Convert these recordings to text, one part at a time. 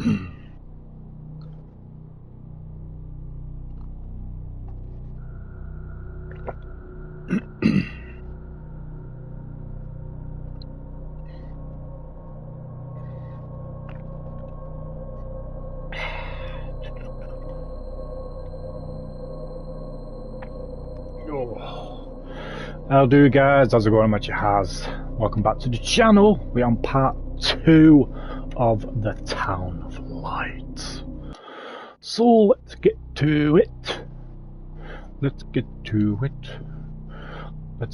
How do guys? How's it going? I'm HatCHeTHaZ. Welcome back to the channel. We're on part 2 of the Town of Light. So let's get to it. Let's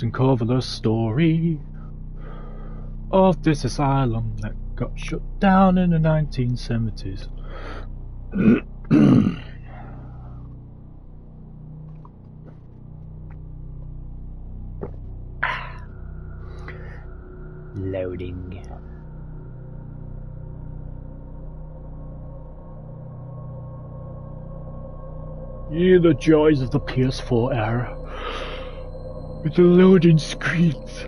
uncover the story of this asylum that got shut down in the 1970s. Loading. Yeah, the joys of the PS4 era with the loading screens.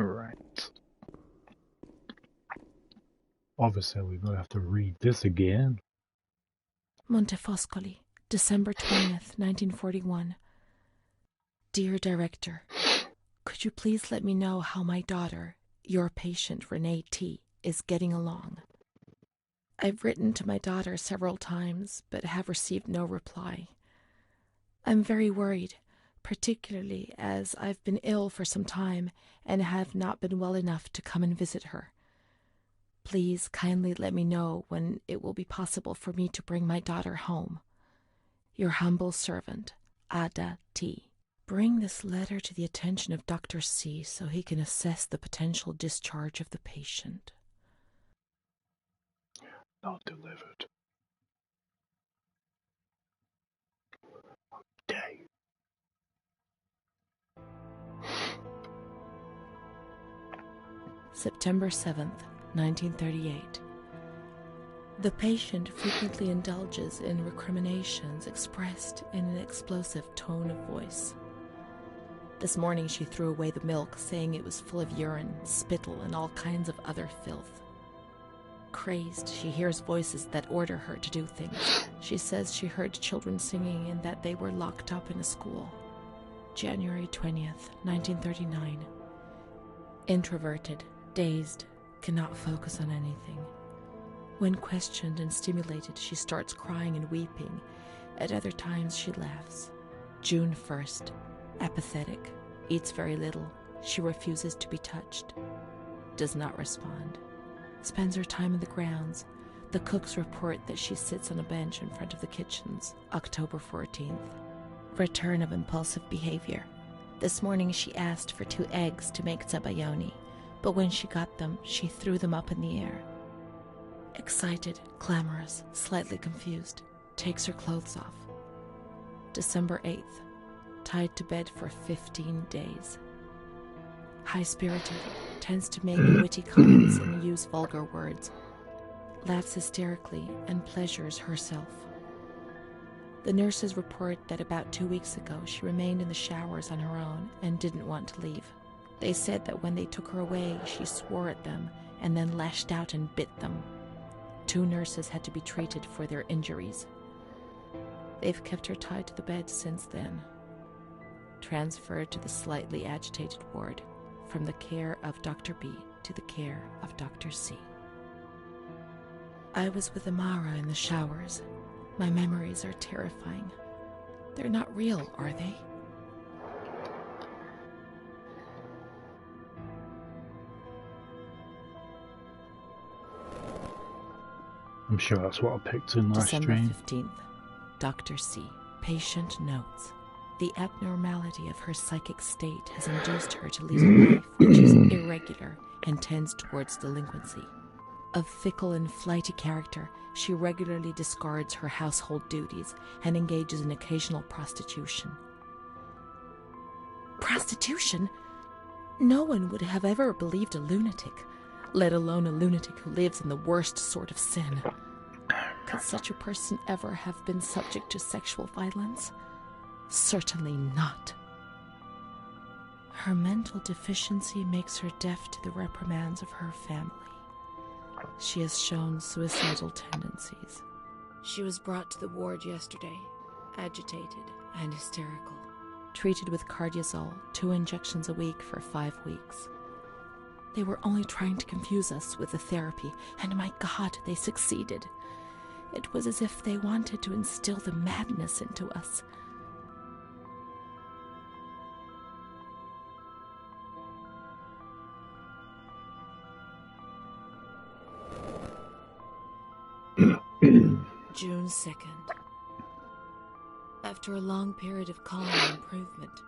Right. Obviously, we're going to have to read this again. Montefoscoli, December 20th, 1941. Dear Director, could you please let me know how my daughter, your patient Renee T., is getting along? I've written to my daughter several times, but have received no reply. I'm very worried, particularly as I've been ill for some time and have not been well enough to come and visit her. Please kindly let me know when it will be possible for me to bring my daughter home. Your humble servant, Ada T. Bring this letter to the attention of Dr. C so he can assess the potential discharge of the patient. Not delivered. Day. September 7th, 1938. The patient frequently indulges in recriminations expressed in an explosive tone of voice. This morning she threw away the milk, saying it was full of urine, spittle, and all kinds of other filth. Crazed, she hears voices that order her to do things. She says she heard children singing and that they were locked up in a school. January 20th, 1939. Introverted, dazed, cannot focus on anything. When questioned and stimulated, she starts crying and weeping. At other times, she laughs. June 1st. Apathetic. Eats very little. She refuses to be touched. Does not respond. Spends her time in the grounds. The cooks report that she sits on a bench in front of the kitchens. October 14th. Return of impulsive behavior. This morning she asked for 2 eggs to make zabayoni, but when she got them, she threw them up in the air. Excited, clamorous, slightly confused, takes her clothes off. December 8th. Tied to bed for 15 days. High-spirited, tends to make witty comments and use vulgar words. Laughs hysterically and pleasures herself. The nurses report that about 2 weeks ago she remained in the showers on her own and didn't want to leave. They said that when they took her away, she swore at them and then lashed out and bit them. 2 nurses had to be treated for their injuries. They've kept her tied to the bed since then. Transferred to the slightly agitated ward, from the care of Dr. B to the care of Dr. C. I was with Amara in the showers. My memories are terrifying. They're not real, are they? I'm sure that's what I picked in last December stream. 15th. Dr. C. Patient notes. The abnormality of her psychic state has induced her to lead a life which is irregular and tends towards delinquency. A fickle and flighty character, she regularly discards her household duties and engages in occasional prostitution. Prostitution? No one would have ever believed a lunatic, let alone a lunatic who lives in the worst sort of sin. Could such a person ever have been subject to sexual violence? Certainly not. Her mental deficiency makes her deaf to the reprimands of her family. She has shown suicidal tendencies. She was brought to the ward yesterday, agitated and hysterical. Treated with cardiazol, 2 injections a week for 5 weeks. They were only trying to confuse us with the therapy, and my God, they succeeded. It was as if they wanted to instill the madness into us. June 2nd. After a long period of calm and improvement,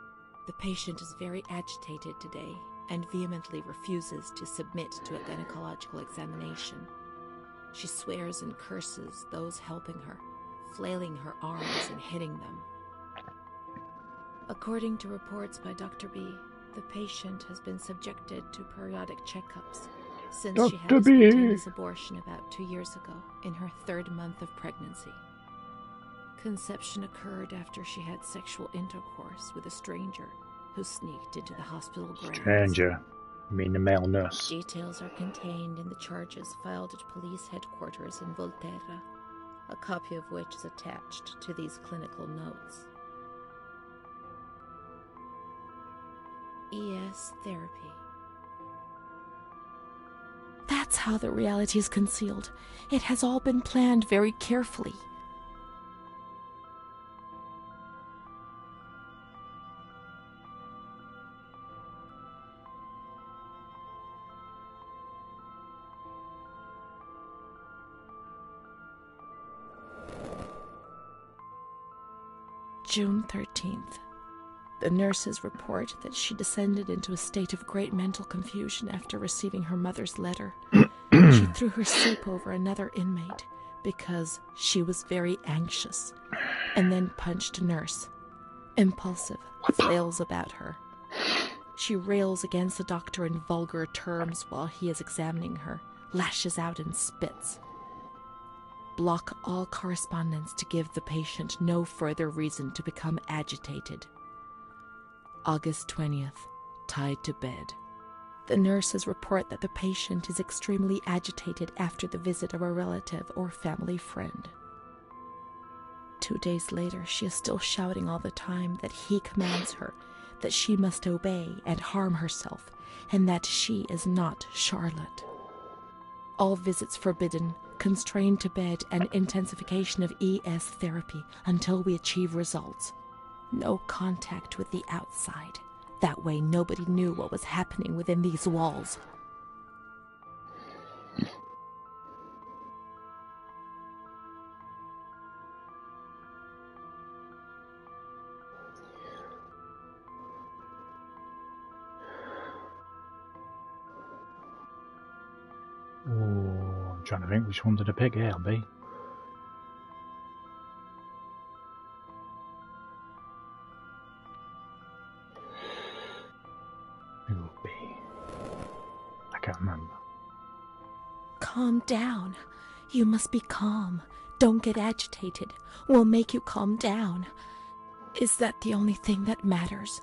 the patient is very agitated today and vehemently refuses to submit to a gynecological examination. She swears and curses those helping her, flailing her arms and hitting them. According to reports by Dr. B, the patient has been subjected to periodic checkups since she had a spontaneous abortion about 2 years ago in her 3rd month of pregnancy. Conception occurred after she had sexual intercourse with a stranger who sneaked into the hospital grounds. Stranger? You mean the male nurse? Details are contained in the charges filed at police headquarters in Volterra, a copy of which is attached to these clinical notes. ES therapy. That's how the reality is concealed. It has all been planned very carefully. June 13th. The nurses report that she descended into a state of great mental confusion after receiving her mother's letter. She threw her soup over another inmate because she was very anxious, and then punched a nurse. Impulsive, flails about her. She rails against the doctor in vulgar terms while he is examining her, lashes out and spits. Block all correspondence to give the patient no further reason to become agitated. August 20th, tied to bed. The nurses report that the patient is extremely agitated after the visit of a relative or family friend. 2 days later, she is still shouting all the time that he commands her, that she must obey and harm herself, and that she is not Charlotte. All visits forbidden, constrained to bed, and intensification of ES therapy until we achieve results. No contact with the outside. That way nobody knew what was happening within these walls. Oh, I'm trying to think which one to pick here, B. Ooh, B. I can't remember. Calm down. You must be calm. Don't get agitated. We'll make you calm down. Is that the only thing that matters?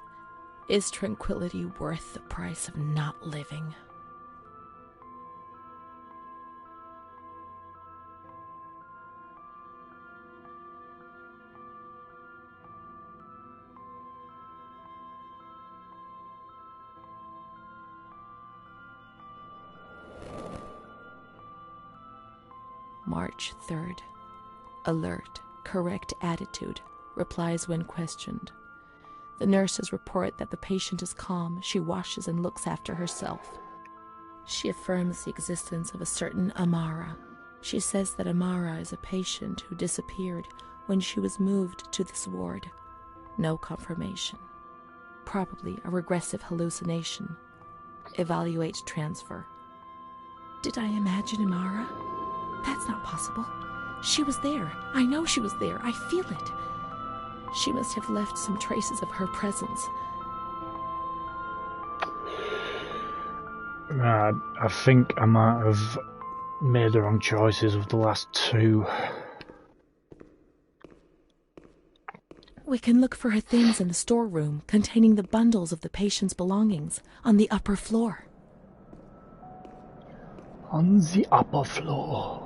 Is tranquility worth the price of not living? March 3rd. Alert, correct attitude, replies when questioned. The nurses report that the patient is calm, she washes and looks after herself. She affirms the existence of a certain Amara. She says that Amara is a patient who disappeared when she was moved to this ward. No confirmation. Probably a regressive hallucination. Evaluate transfer. Did I imagine Amara? That's not possible. She was there. I know she was there. I feel it. She must have left some traces of her presence. I think I might have made the wrong choices with the last two. We can look for her things in the storeroom containing the bundles of the patient's belongings on the upper floor. On the upper floor.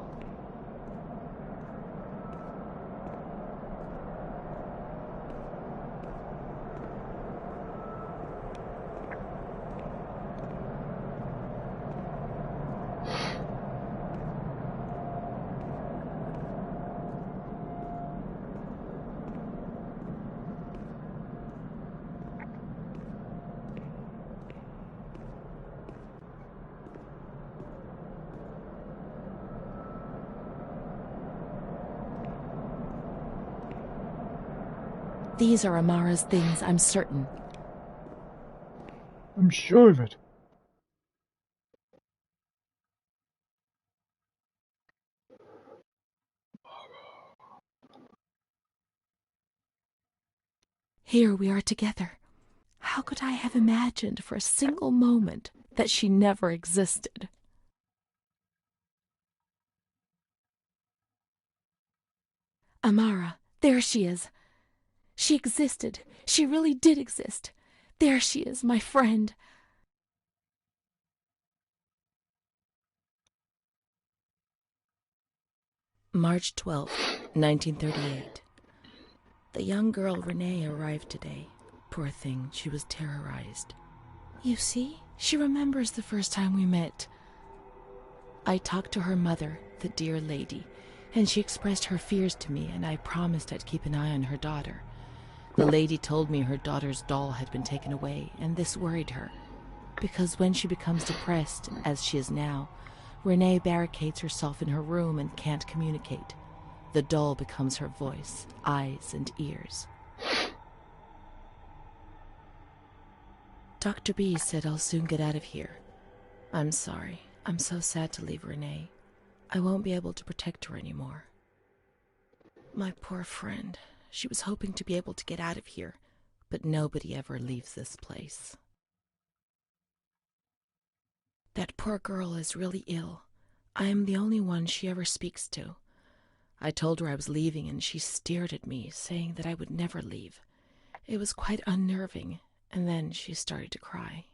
These are Amara's things, I'm certain. I'm sure of it. Here we are together. How could I have imagined for a single moment that she never existed? Amara, there she is. She existed. She really did exist. There she is, my friend. March 12th, 1938. The young girl Renee arrived today. Poor thing, she was terrorized. You see, she remembers the first time we met. I talked to her mother, the dear lady, and she expressed her fears to me, and I promised I'd keep an eye on her daughter. The lady told me her daughter's doll had been taken away, and this worried her, because when she becomes depressed, as she is now, Renee barricades herself in her room and can't communicate. The doll becomes her voice, eyes, and ears. Dr. B said I'll soon get out of here. I'm sorry. I'm so sad to leave Renee. I won't be able to protect her anymore. My poor friend. She was hoping to be able to get out of here, but nobody ever leaves this place. That poor girl is really ill. I am the only one she ever speaks to. I told her I was leaving, and she stared at me, saying that I would never leave. It was quite unnerving, and then she started to cry.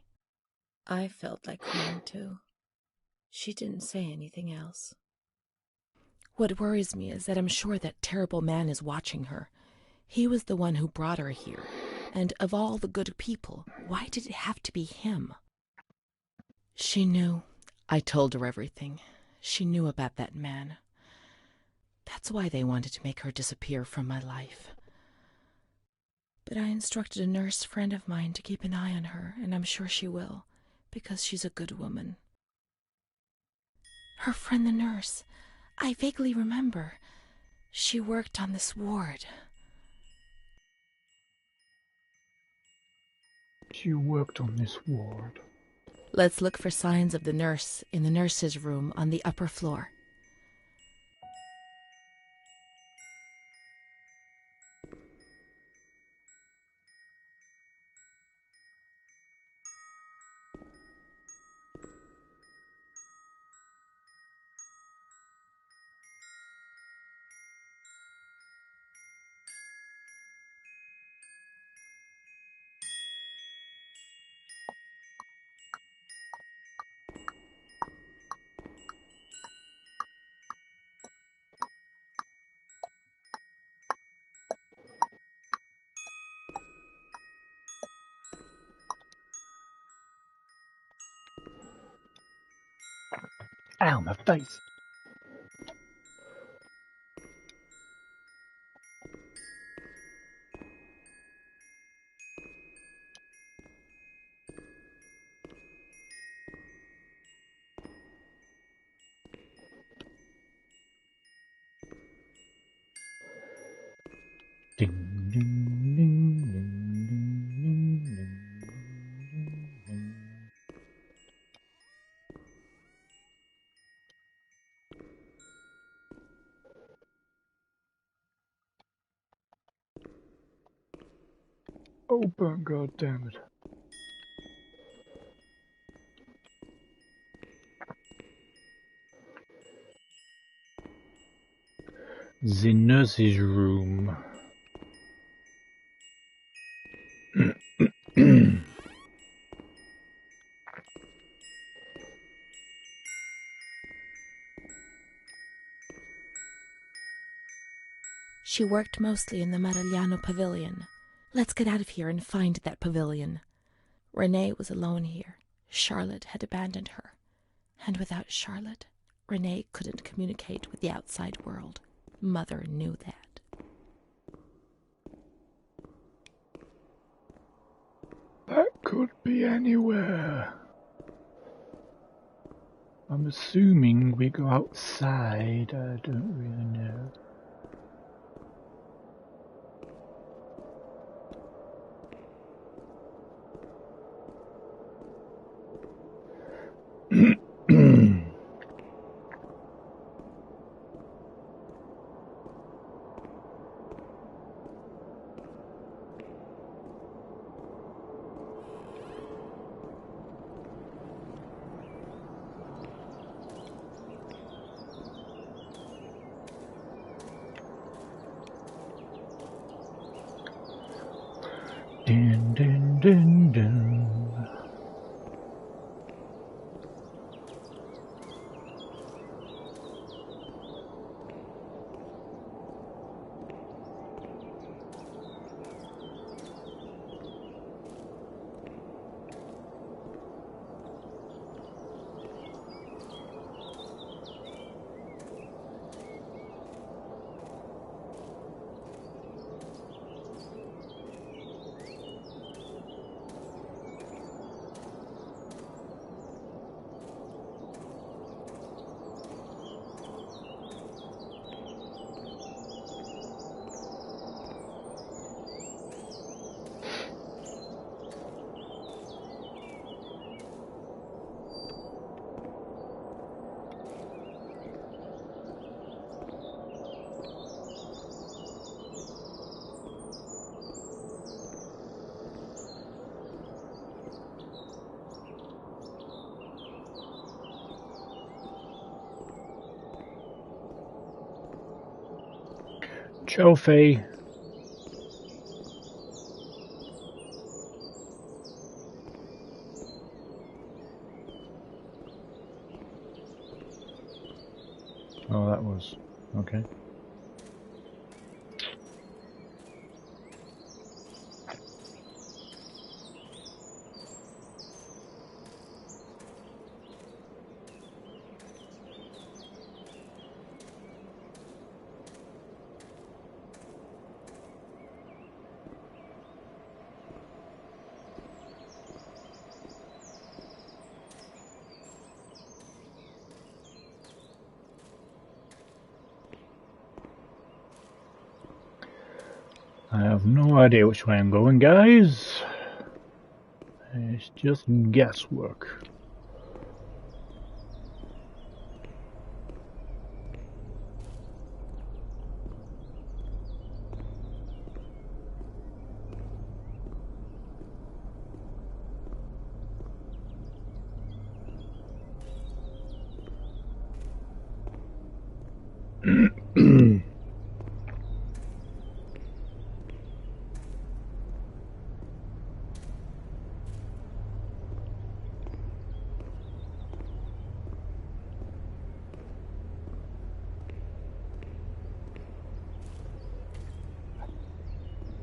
I felt like crying too. She didn't say anything else. What worries me is that I'm sure that terrible man is watching her. He was the one who brought her here, and of all the good people, why did it have to be him? She knew. I told her everything. She knew about that man. That's why they wanted to make her disappear from my life. But I instructed a nurse friend of mine to keep an eye on her, and I'm sure she will, because she's a good woman. Her friend the nurse, I vaguely remember. She worked on this ward. She worked on this ward. Let's look for signs of the nurse in the nurse's room on the upper floor. Ow, my face. Ding, ding, ding, ding, ding, ding, ding, ding. Open, god damn it. The nurse's room. She worked mostly in the Marigliano pavilion. Let's get out of here and find that pavilion. Renee was alone here. Charlotte had abandoned her. And without Charlotte, Renee couldn't communicate with the outside world. Mother knew that. That could be anywhere. I'm assuming we go outside. I don't really know. Dun, dun, dun, dun. Trophy. Oh, that was okay. I have no idea which way I'm going, guys. It's just guesswork.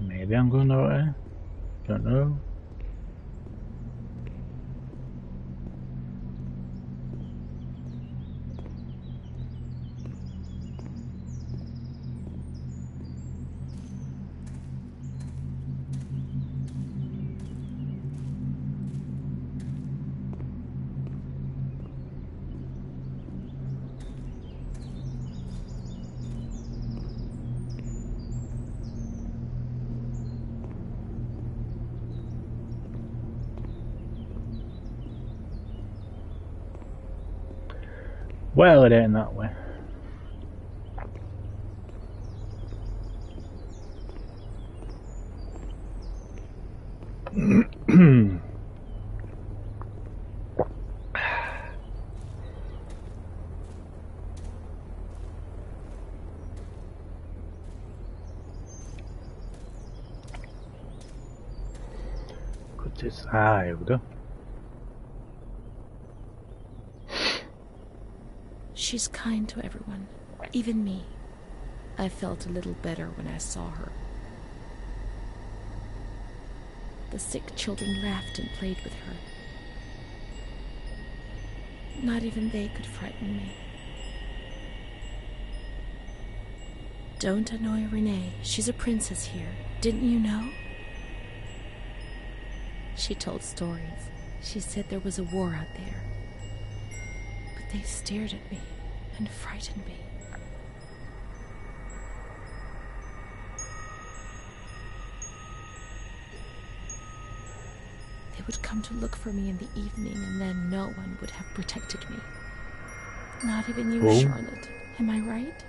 Maybe I'm going the right way. Don't know. Well, it ain't that way. this? Ah, here we go. She's kind to everyone, even me. I felt a little better when I saw her. The sick children laughed and played with her. Not even they could frighten me. Don't annoy Renee. She's a princess here. Didn't you know? She told stories. She said there was a war out there. But they stared at me and frightened me. They would come to look for me in the evening, and then no one would have protected me. Not even you, Charlotte. Am I right?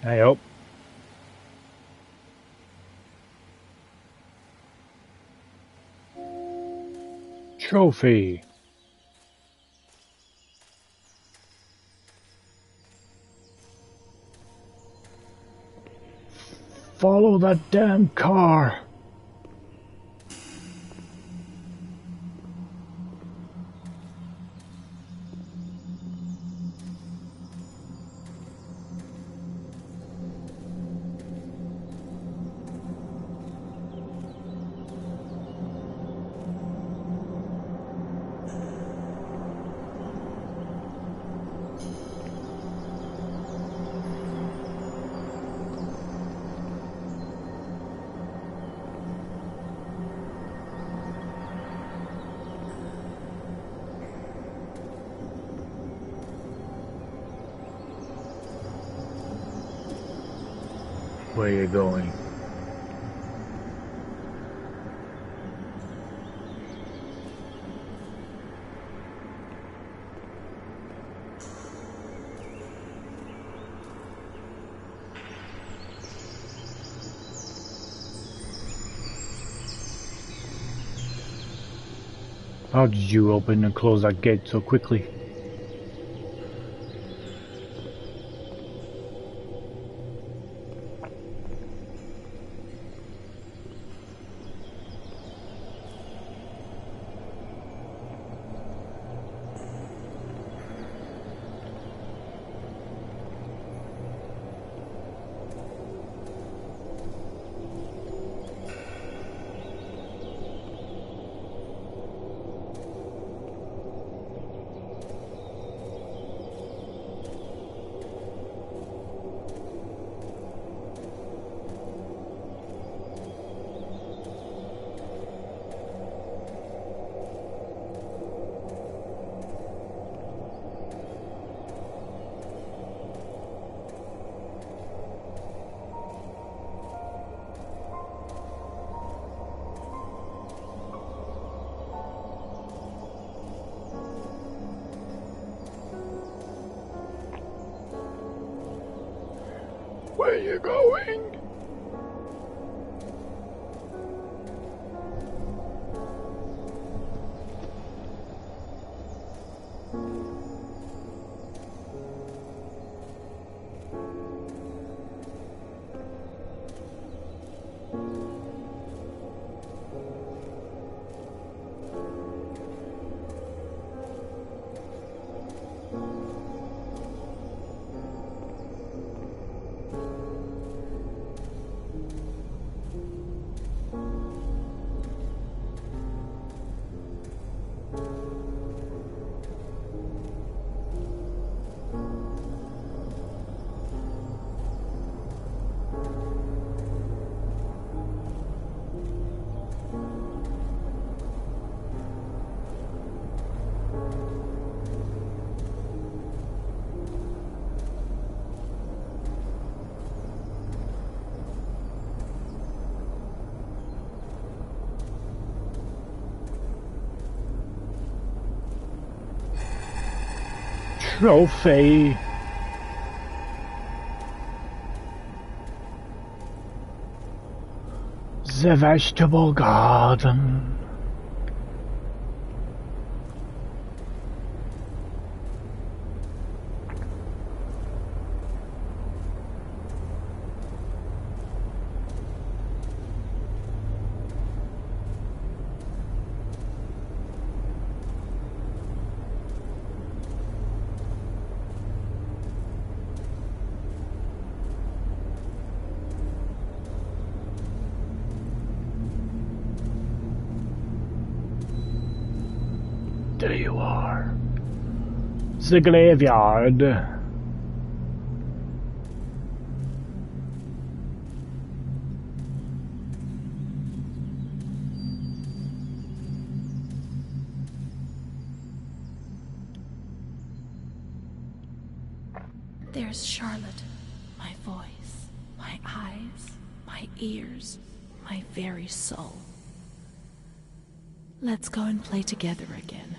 Hey up. Trophy. Follow that damn car. Where are you going? How did you open and close that gate so quickly? Where are you going? Trophy. The vegetable garden. There you are. It's the graveyard. There's Charlotte, my voice, my eyes, my ears, my very soul. Let's go and play together again.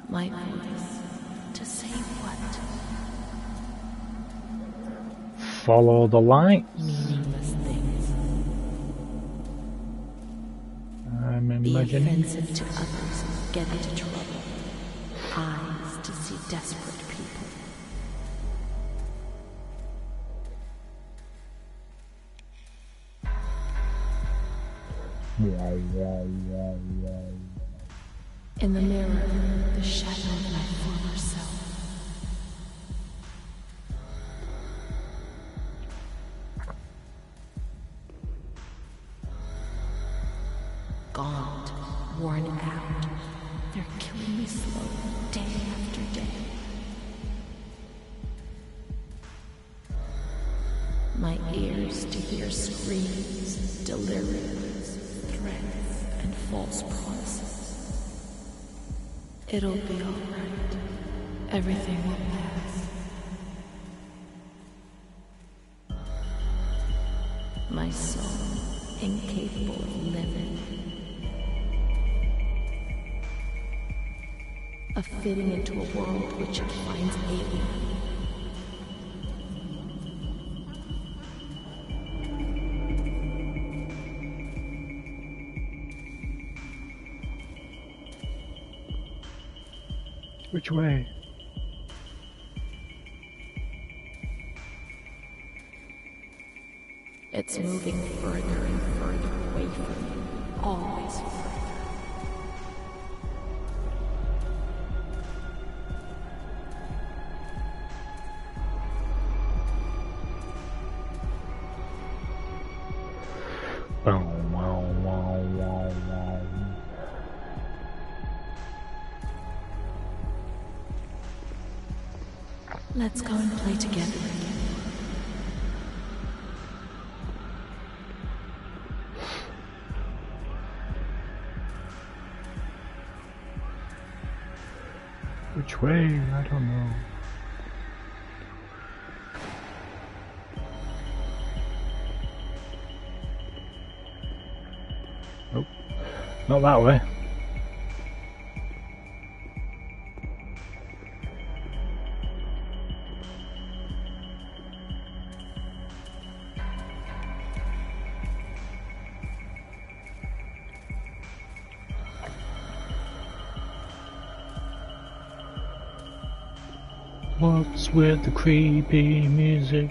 My voice, to say what? Follow the light. Meaningless things. I'm Be imagining. offensive to others, get into trouble. Eyes to see desperate people. In the mirror, the shadow of my former self. Gaunt, worn out, they're killing me slowly, day after day. My ears to hear screams, deliriums, threats, and false promises. It'll be all right. Everything will pass. My soul, incapable of living. Of fitting into a world which it finds alien. Which way? It's moving further and further away from me, always further. Let's go and play together again. Which way? I don't know. Nope. Not that way. What's with the creepy music?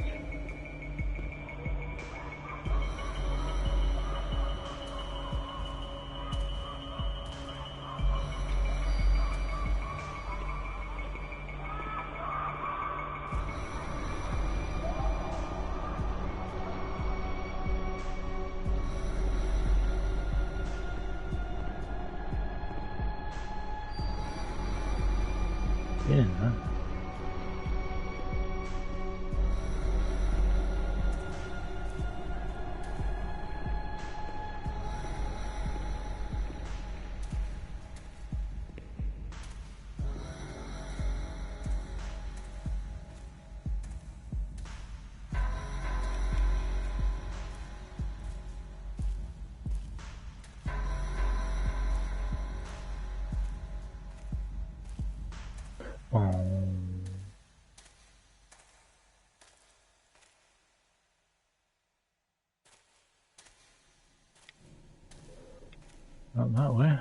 Yeah. Not that way.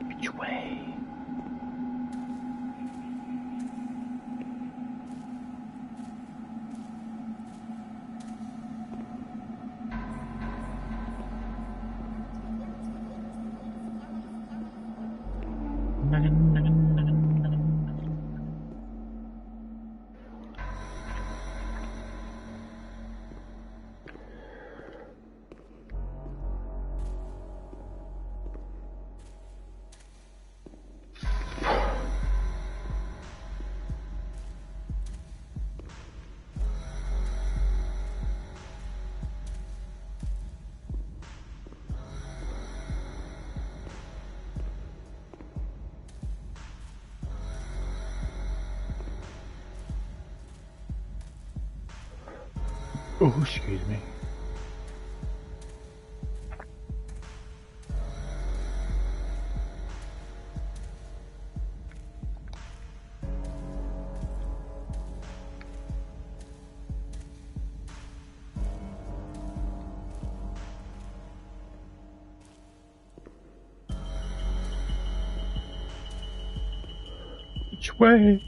Which way? Oh, excuse me. Which way?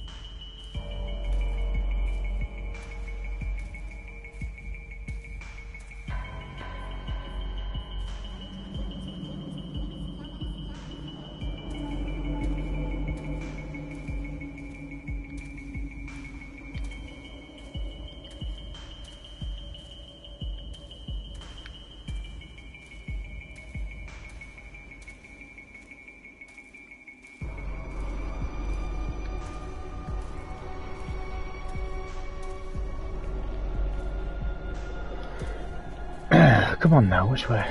Come on now, which way?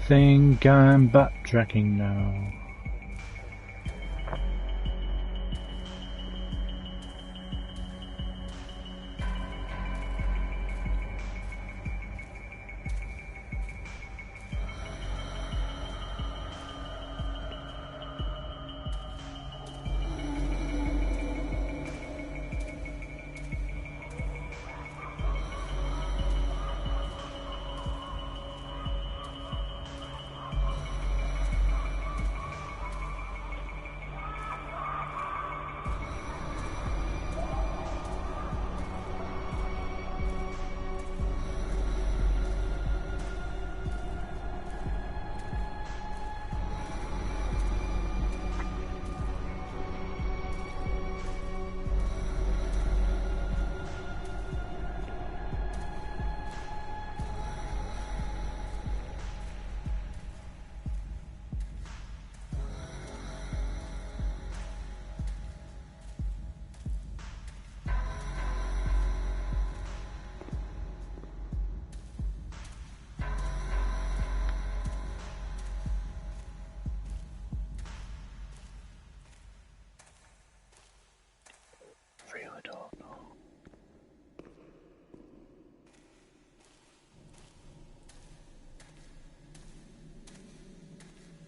Think I'm backtracking now. Really don't know.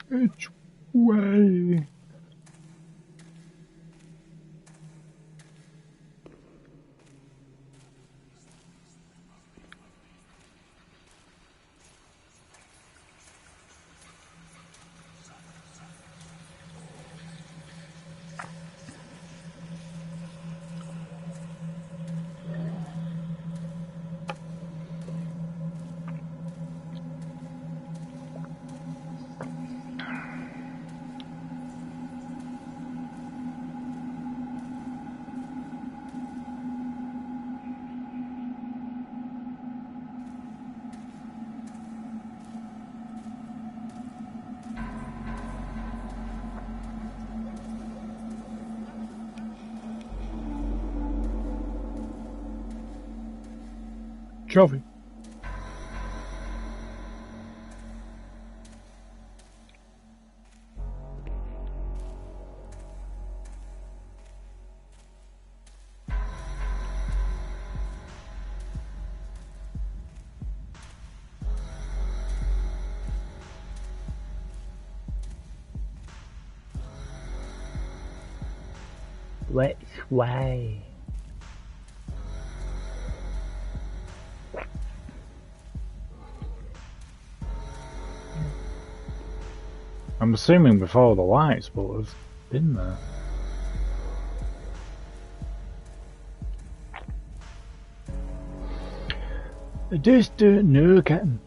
Which way? Trophy. Which way? I'm assuming before the lights, but we've been there. I just don't know, Captain.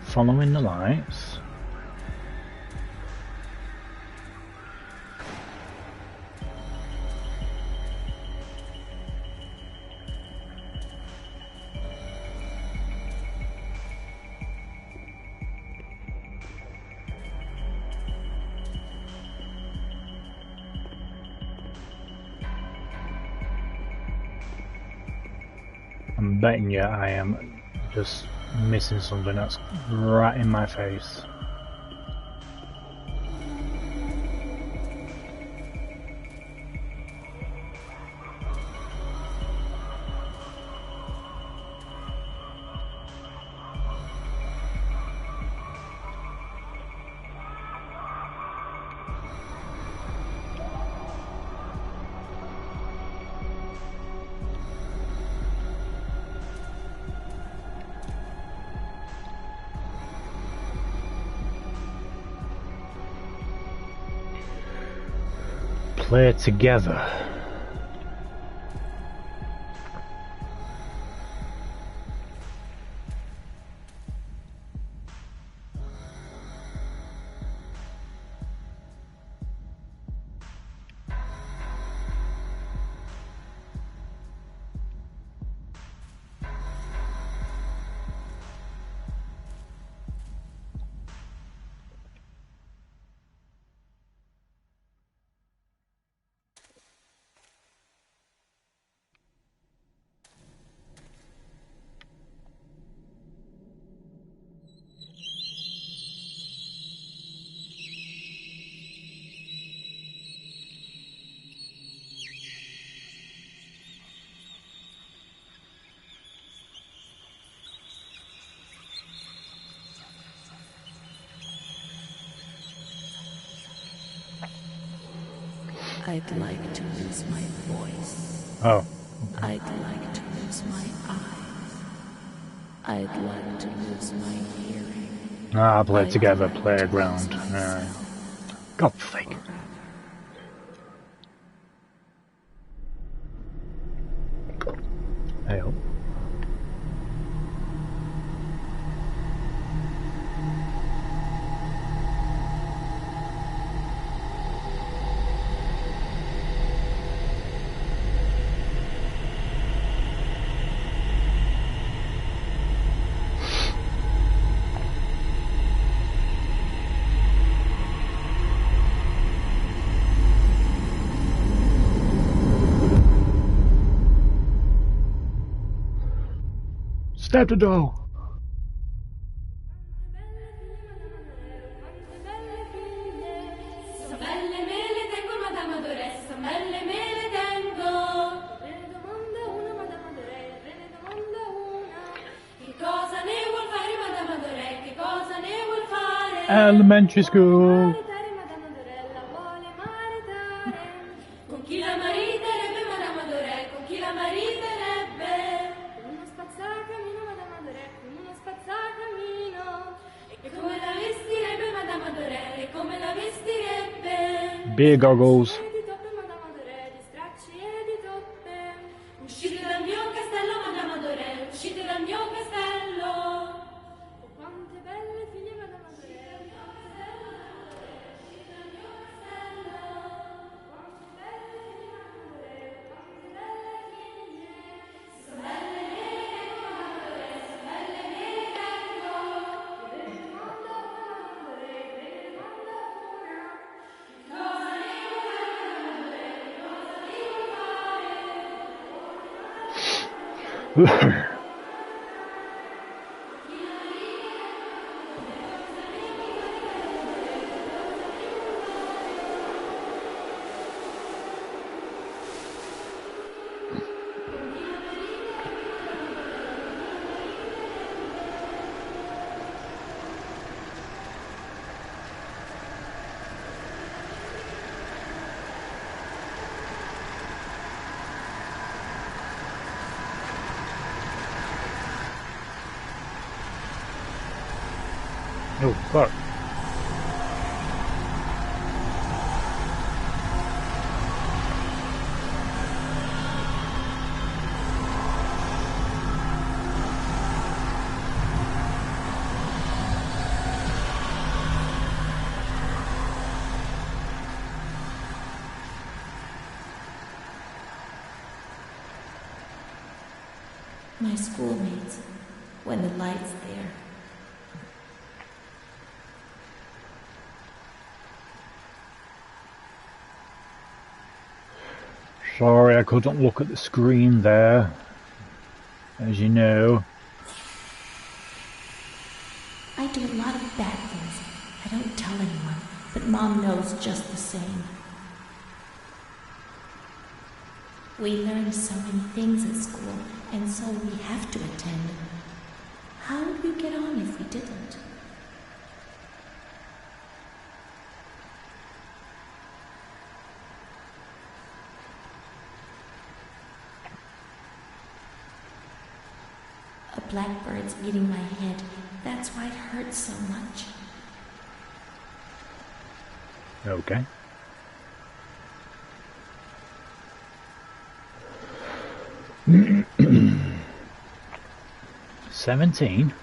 Following the lights. I'm betting you I am just missing something that's right in my face. Play together. I'd like to lose my voice. Oh. I'd like to lose my eyes. I'd like to lose my hearing. Ah, play I'd together, like to playground. lose myself. God's sake. Hey, oh. step to do. Elementary school. Con chi la mariterebbe Madame Adoré, con chi la mariterebbe? Con uno spazzacamino Madame Adoré, con uno spazzacamino. E come la vestirebbe Madame Adoré, e come la vestirebbe? Beer goggles. Di toppe Madame Adoré, di stracci e di toppe. Uscite dal mio castello Madame Adoré, uscite dal mio castello. Oh, quante belle figlie Madame Adoré. Oh, fuck. My schoolmates, when the light's there. Sorry, I couldn't look at the screen there, as you know. I do a lot of bad things. I don't tell anyone, but Mom knows just the same. We learn so many things at school, and so we have to attend. How would we get on if we didn't? A blackbird's eating my head. That's why it hurts so much. Okay. $17.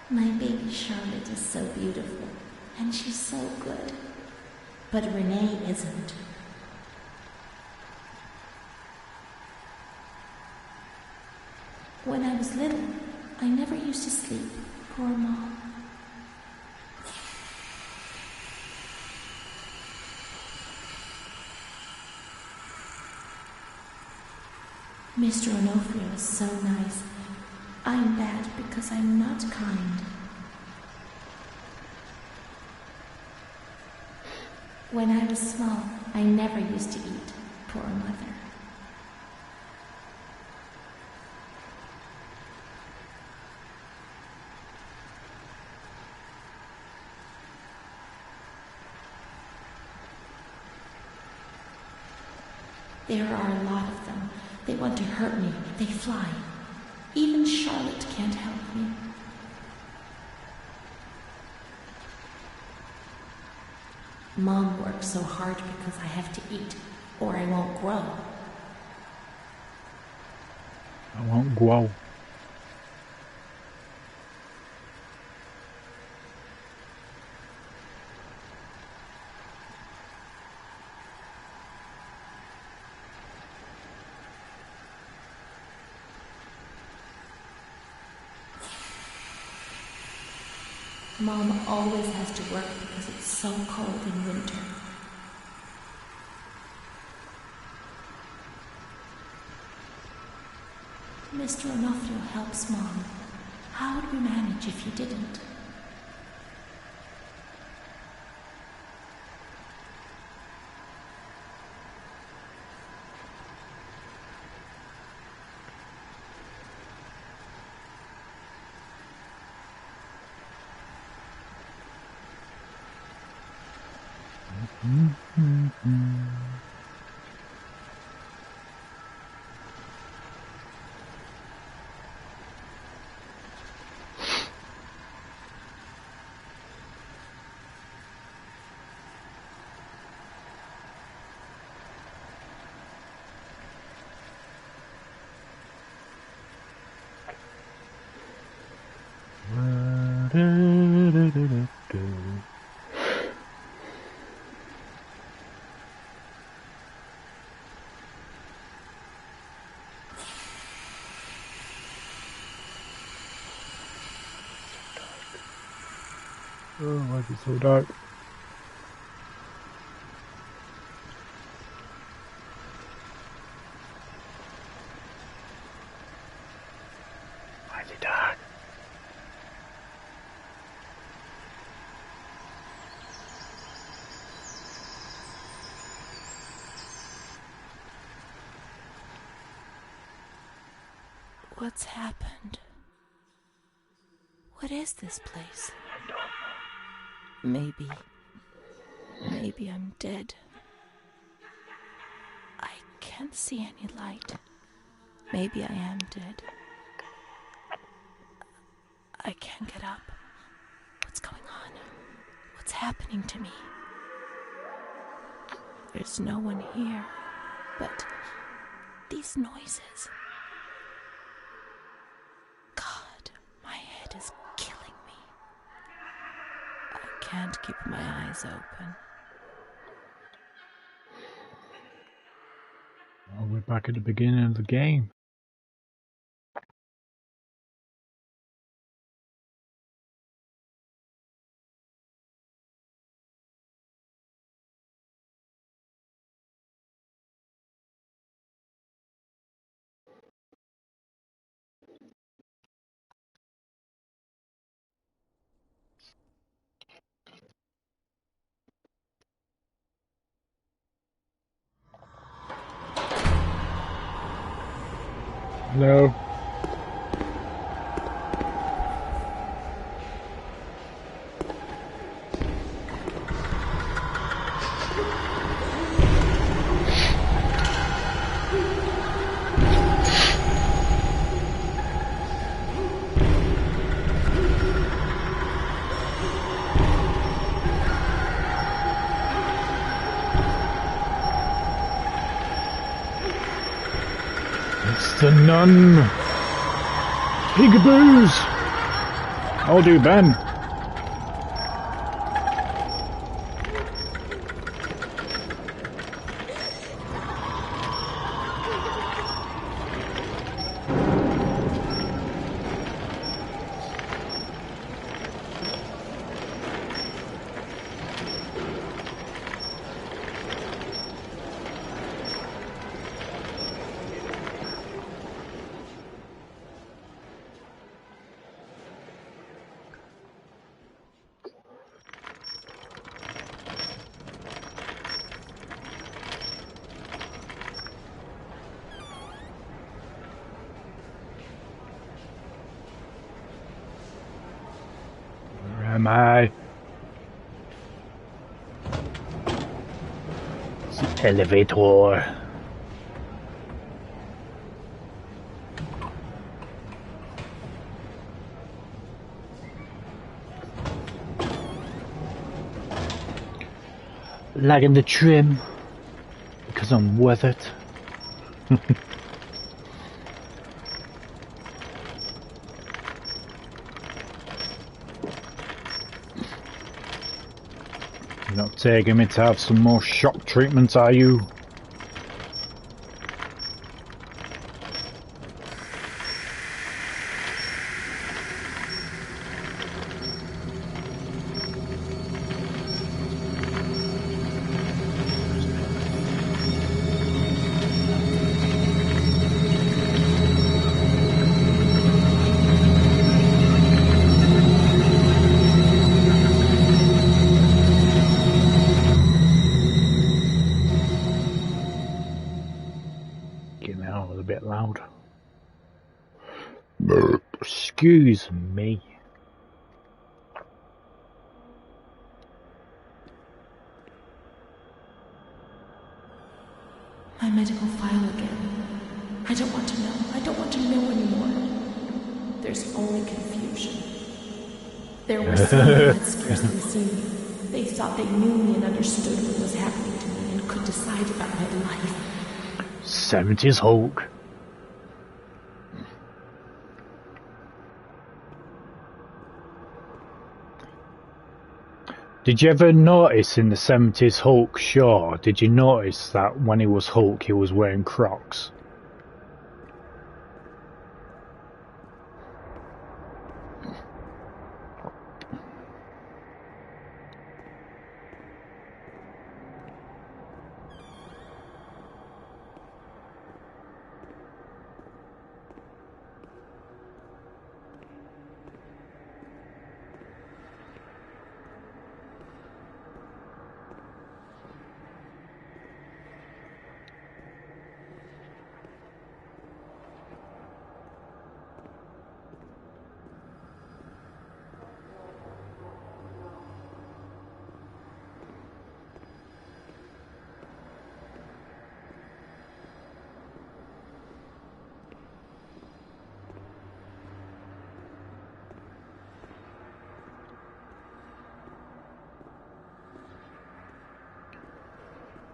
My baby Charlotte is so beautiful, and she's so good. But Renee isn't. When I was little, I never used to sleep. Poor Mom. Mr. Onofrio is so nice. I'm bad because I'm not kind. When I was small, I never used to eat. Poor mother. There are a lot of them. They want to hurt me. They fly. Even Charlotte can't help me. Mom works so hard because I have to eat, or I won't grow. I won't grow. Mom always has to work because it's so cold in winter. Mr. Onofrio helps Mom. How would we manage if you didn't? Oh, why is it so dark? Why is it dark? What's happened? What is this place? Maybe I'm dead. I can't see any light. Maybe I am dead. I can't get up. What's going on? What's happening to me? There's no one here, but these noises. God, my head is killing me. I can't keep my eyes open. Oh, we're back at the beginning of the game. Hello. It's the nun. Peekaboos. I'll do Ben. Where am I? Elevator. Lagging the trim because I'm worth it. You're not taking me to have some more shock treatment, are you? Fucking hell, it was a bit loud. Excuse me. My medical file again. I don't want to know. I don't want to know anymore. There's only confusion. There were some who had scarcely seen me. They thought they knew me and understood what was happening to me and could decide about my life. 70s Hulk. Did you ever notice in the 70s Hulk show, did you notice that when he was Hulk he was wearing Crocs?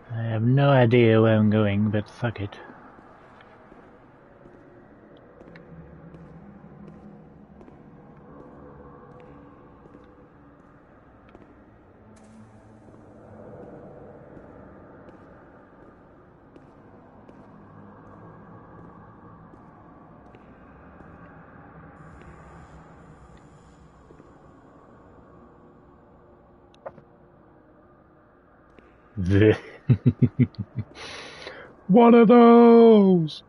I have no idea where I'm going, but fuck it. One of those!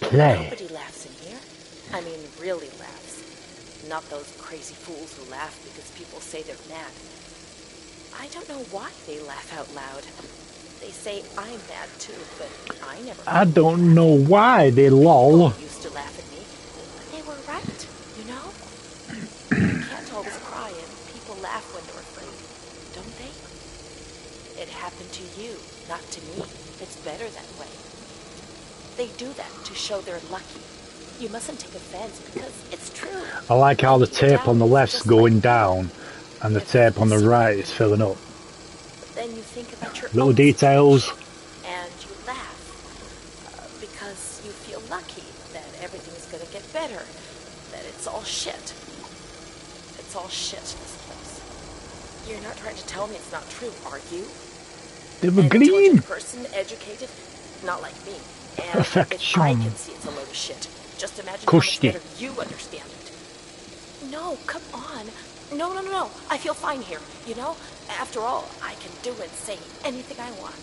Play. Nobody laughs in here. I mean, really laughs. Not those crazy fools who laugh because people say they're mad. I don't know why they laugh out loud. They say I'm mad too, but I never. I don't know why they lol. People used to laugh at me, but they were right, you know? You can't always cry and people laugh when they're afraid, don't they? It happened to you, not to me. It's better that way. They do that to show they're lucky. You mustn't take offense because it's true. I like how the tape on the left's going down and the tape on the right is filling up. Then you think about your Little own details. situation, and you laugh because you feel lucky that everything's going to get better, that it's all shit. It's all shit, this place. You're not trying to tell me it's not true, are you? They were An green. intelligent person, educated, not like me. And Perfection. if I can see it's a load of shit, just imagine Kushti. how much better you understand it. No, come on. No. I feel fine here, you know? After all, I can do and say anything I want.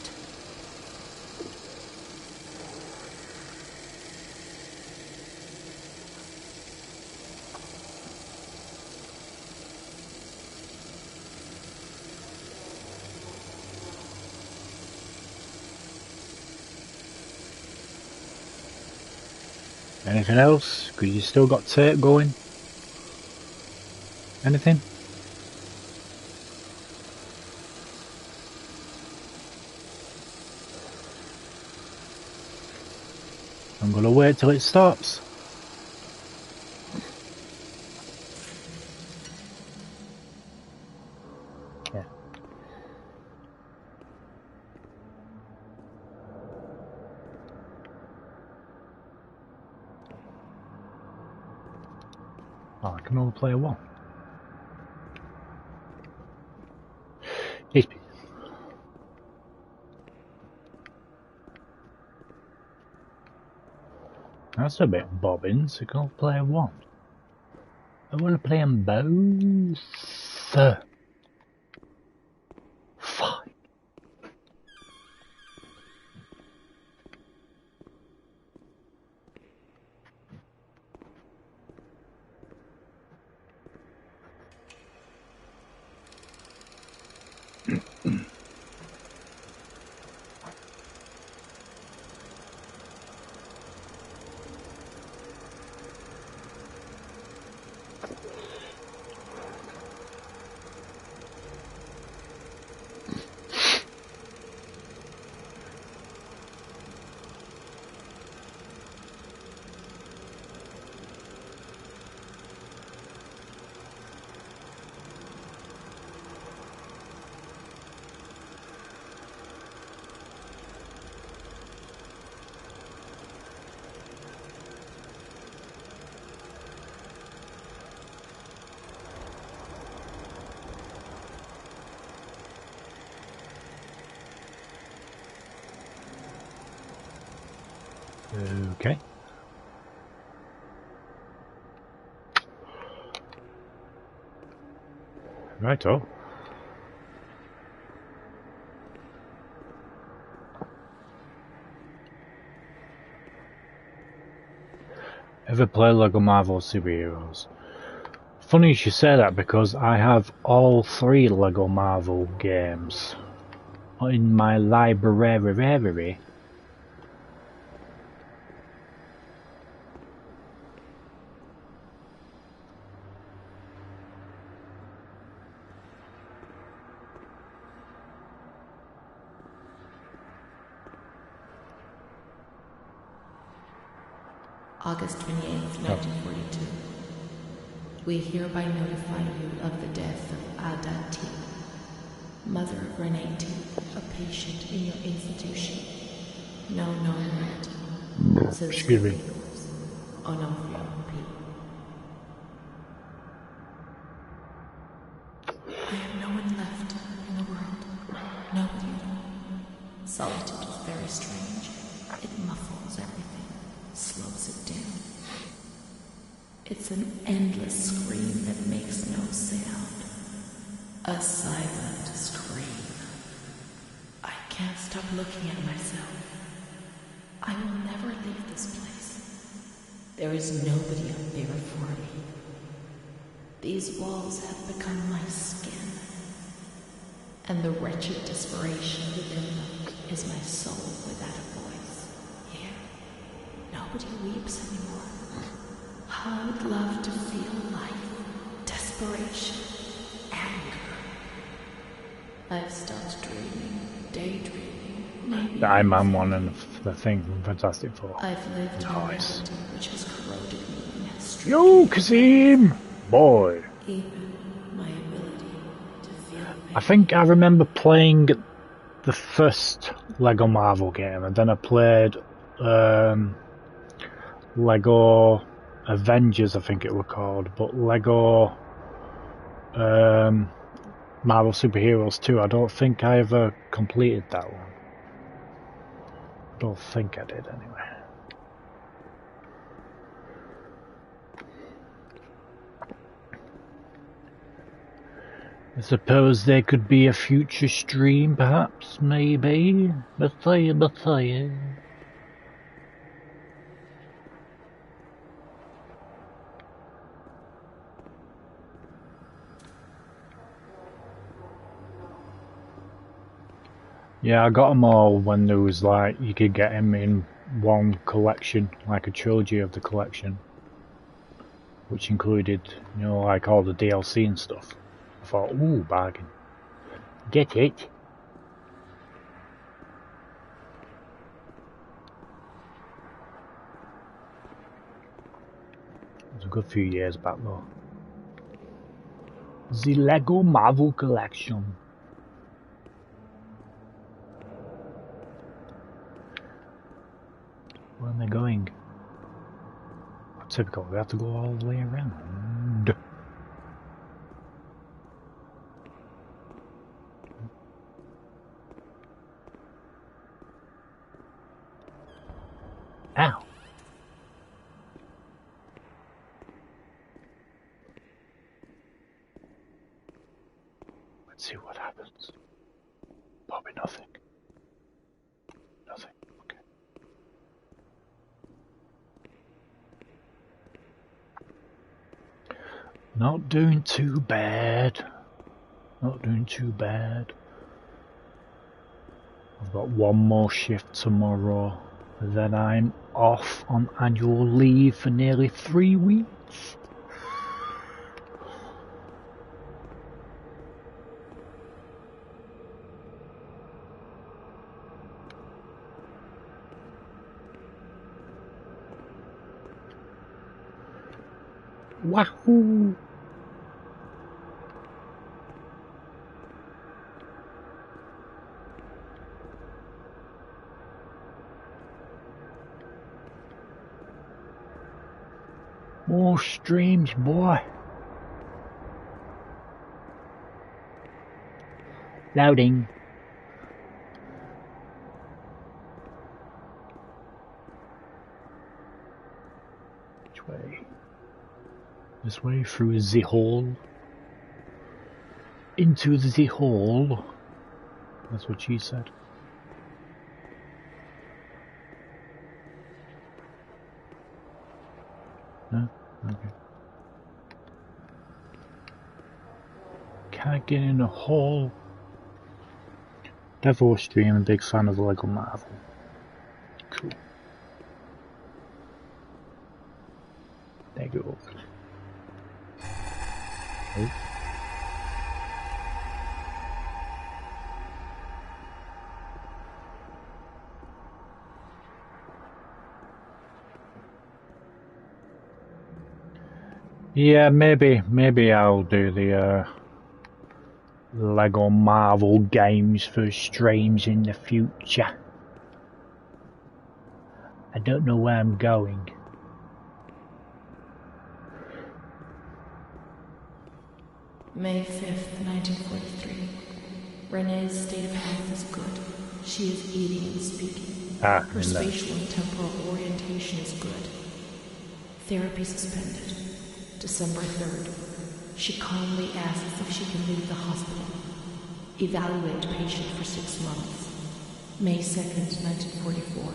Anything else? Because you still got tape going. Anything? I'm gonna wait till it stops. Yeah. Oh, I can only play one. HP. That's a bit bobbing, so you can only play one. I want to play them both. Fine. Okay. Righto. Ever play Lego Marvel Superheroes? Funny you should say that because I have all 3 Lego Marvel games in my library. August 28th, 1942. We hereby notify you of the death of Ada T, mother of Renee T, a patient in your institution. No known relative. Excuse me. Onofrio P. I have no one left in the world. Nobody. Solitude is very strange. It muffles everything, slows it down. It's an endless scream that makes no sound. A silent scream. I can't stop looking at myself. I will never leave this place. There is nobody up there for me. These walls have become my skin. And the wretched desperation within them is my soul without a voice. Here, nobody weeps anymore. I would love to feel life, desperation, anger. I've stopped dreaming, daydreaming, maybe. The Iron Man one and the thing from Fantastic Four. I've lived in a Nice. reality which has corroded me and has stripped Yo, Kazim! Boy. even my ability to feel I pain. think I remember playing the first Lego Marvel game, and then I played Lego Avengers, I think it was called, but Lego Marvel Superheroes 2, I don't think I ever completed that one. I don't think I did anyway. I suppose there could be a future stream, perhaps, maybe. Messiah. Yeah, I got them all when there was like, you could get them in one collection, like a trilogy of the collection, which included, you know, like all the DLC and stuff. I thought, ooh, bargain. Get it? It was a good few years back though. The Lego Marvel Collection. Where am I going? Typical, we have to go all the way around. Ow. Let's see what happens. Probably nothing. Nothing. Okay. Not doing too bad. Not doing too bad. got one more shift tomorrow. Then I'm off on annual leave for nearly 3 weeks. Wahoo! More streams, boy. Loading. Which way? This way through the hall. Into the hall. That's what she said. No? Okay. Can't get in the hall. Devil stream, big fan of Lego Marvel. Cool. There you go. Oh. Yeah, maybe I'll do the Lego Marvel games for streams in the future. I don't know where I'm going. May 5th, 1943. Renee's state of health is good. She is eating and speaking. Her spatial and temporal orientation is good. Therapy suspended. December 3rd. She calmly asks if she can leave the hospital. Evaluate patient for 6 months. May 2nd, 1944.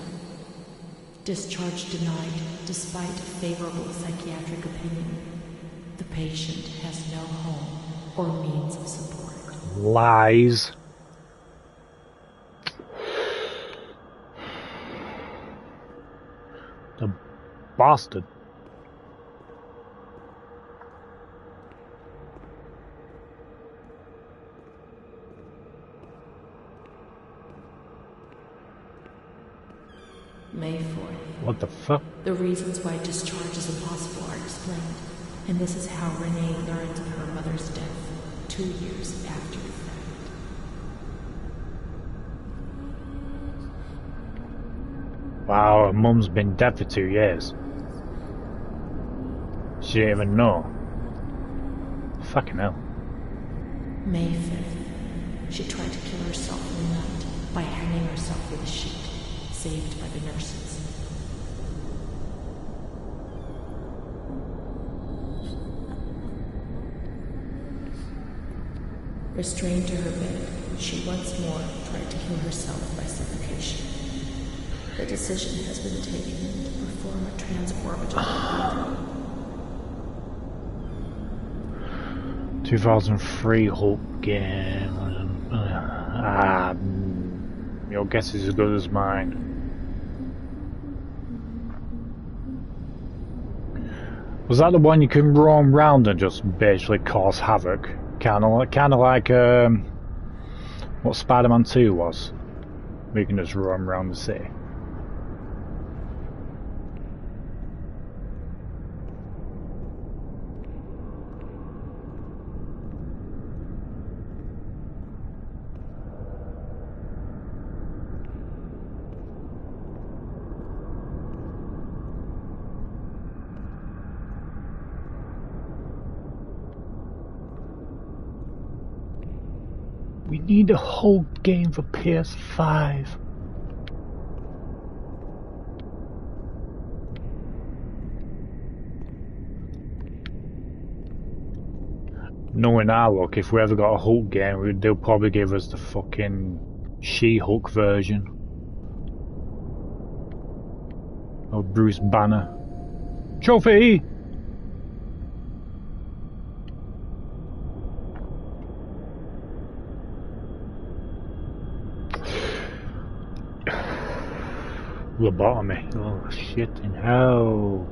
Discharge denied despite favorable psychiatric opinion. The patient has no home or means of support. Lies. The bastard. May 4th. What the fuck? The reasons why discharge is impossible are explained, and this is how Renee learns of her mother's death 2 years after the fact. Wow, her mum's been dead for 2 years. She didn't even know. Fucking hell. May 5th. She tried to kill herself in the night by hanging herself with a sheet, saved by the nurses. Restrained to her bed, she once more tried to kill herself by suffocation. The decision has been taken to perform a transorbital breathing. 2003 Hulk game. Your guess is as good as mine. Was that the one you can roam round and just basically cause havoc? Kind of like what Spider-Man 2 was. We can just roam around the city. We need a whole game for PS5. Knowing our luck, if we ever got a Hulk game, they'll probably give us the fucking She-Hulk version. Or Bruce Banner. Trophy! Lobotomy. Oh shit in hell.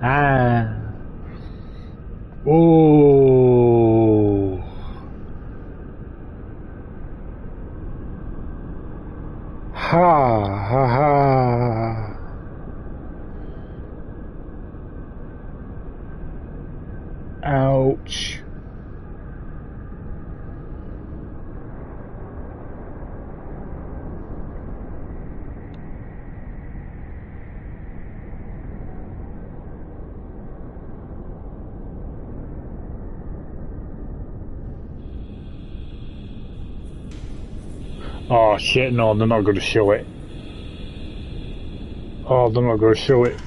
Ah. Oh. Ha ha ha. Ouch. Oh shit, no, they're not going to show it. Oh, they're not going to show it.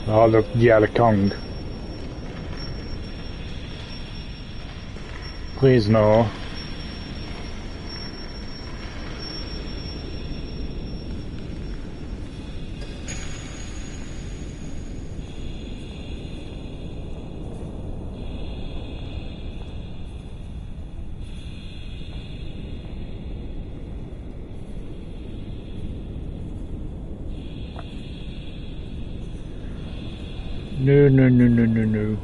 Oh, yeah, the Kong. Please no. No, no, no, no, no, no.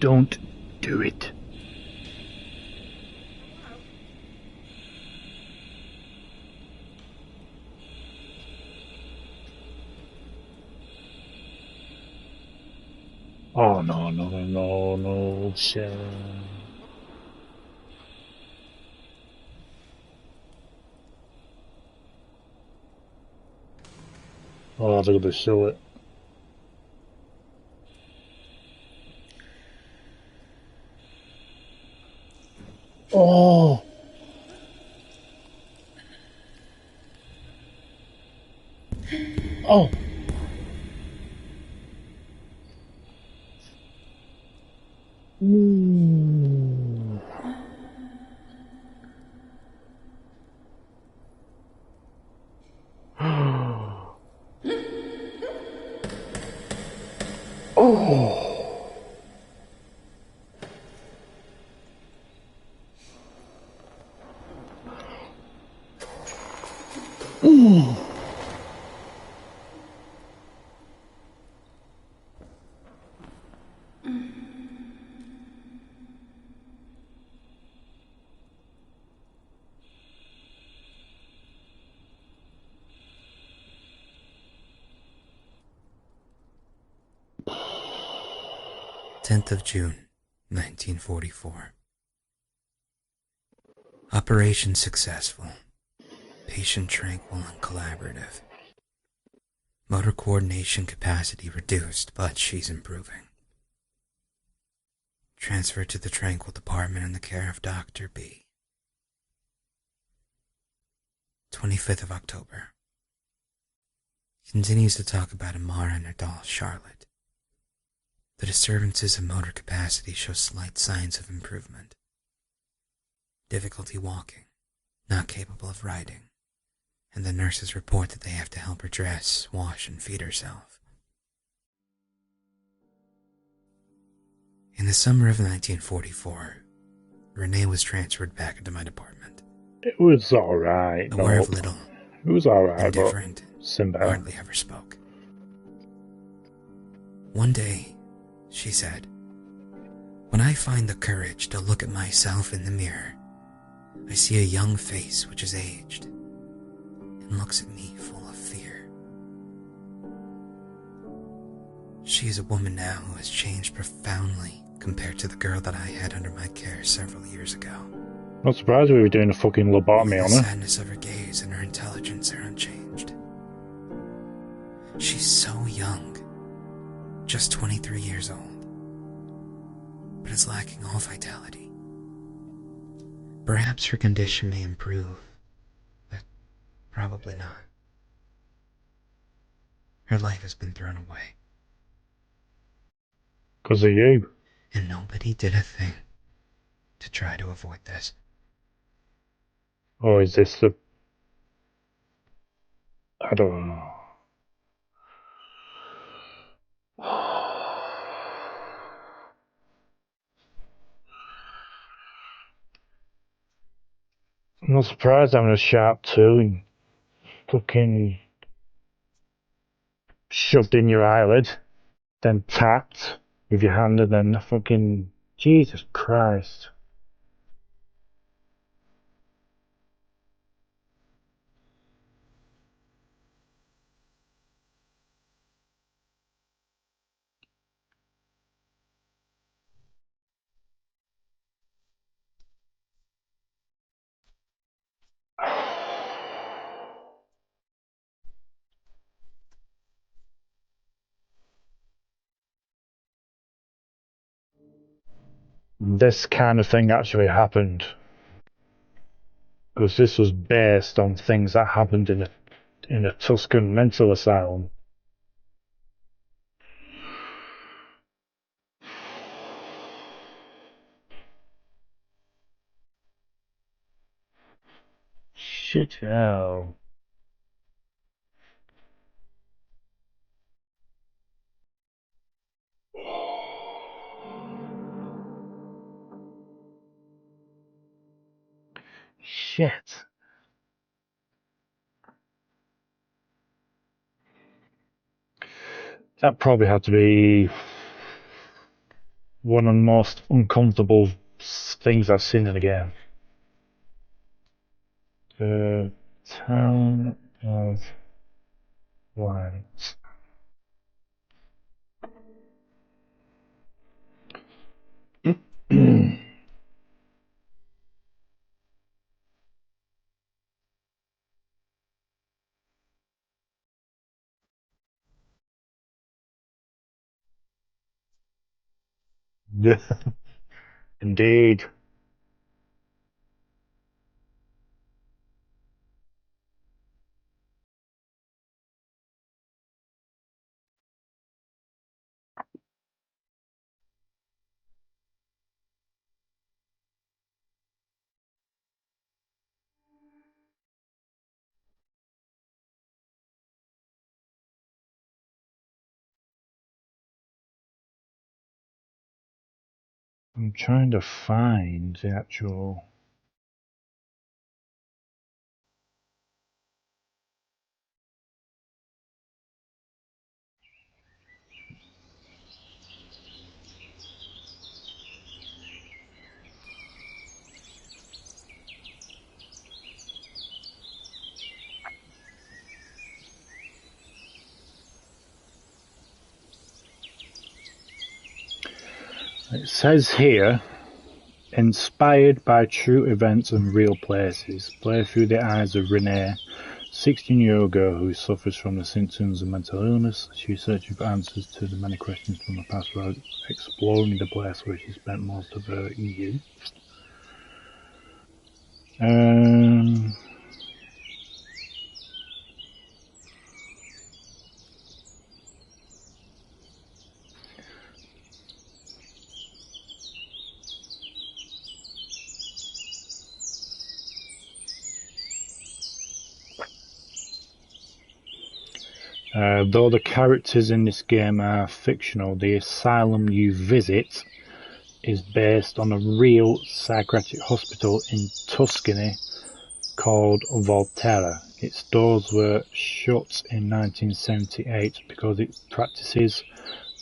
Don't do it. Oh no, no, no, no, no, shit. Oh, they're gonna show it. Oh! Oh! Ooh. Oh! Ooh. 10th of June, 1944. Operation successful. Patient tranquil and collaborative. Motor coordination capacity reduced, but she's improving. Transferred to the tranquil department in the care of Dr. B. 25th of October. Continues to talk about Amara and her doll, Charlotte. The disturbances of motor capacity show slight signs of improvement. Difficulty walking, not capable of riding, and the nurses report that they have to help her dress, wash, and feed herself. In the summer of 1944, Renee was transferred back into my department. It was alright. Aware No, of little, it was alright, but indifferent, Simba. hardly ever spoke. One day, she said, "When I find the courage to look at myself in the mirror, I see a young face which is aged and looks at me full of fear." She is a woman now who has changed profoundly compared to the girl that I had under my care several years ago. Not surprised we were doing a fucking lobotomy on The her. sadness of her gaze and her intelligence are unchanged. She's so young, just 23 years old, but is lacking all vitality. Perhaps her condition may improve, but Probably not. Her life has been thrown away. 'Cause of you. And nobody did a thing to try to avoid this. Or is this the... I don't know. I'm not surprised having a sharp tool and fucking shoved in your eyelid, then tapped with your hand, and then fucking... Jesus Christ. This kind of thing actually happened. Because this was based on things that happened in a Tuscan mental asylum. Shit hell. Shit. That probably had to be one of the most uncomfortable things I've seen in a game. The Town of Lights. Yeah, indeed. I'm trying to find the actual... It says here, inspired by true events and real places, play through the eyes of Renee, 16-year-old girl who suffers from the symptoms of mental illness. She's searching for answers to the many questions from her past while exploring the place where she spent most of her youth. Though the characters in this game are fictional, the asylum you visit is based on a real psychiatric hospital in Tuscany called Volterra. Its doors were shut in 1978 because its practices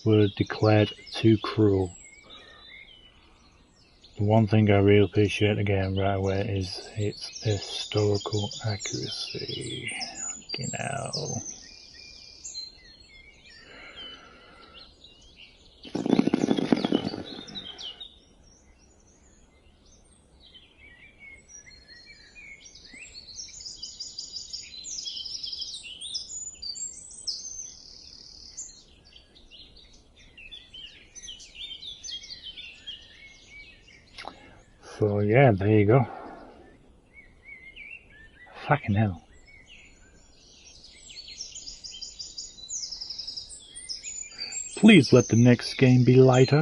were declared too cruel. The one thing I really appreciate again right away is its historical accuracy. You know. So yeah, there you go. Fucking hell. Please let the next game be lighter.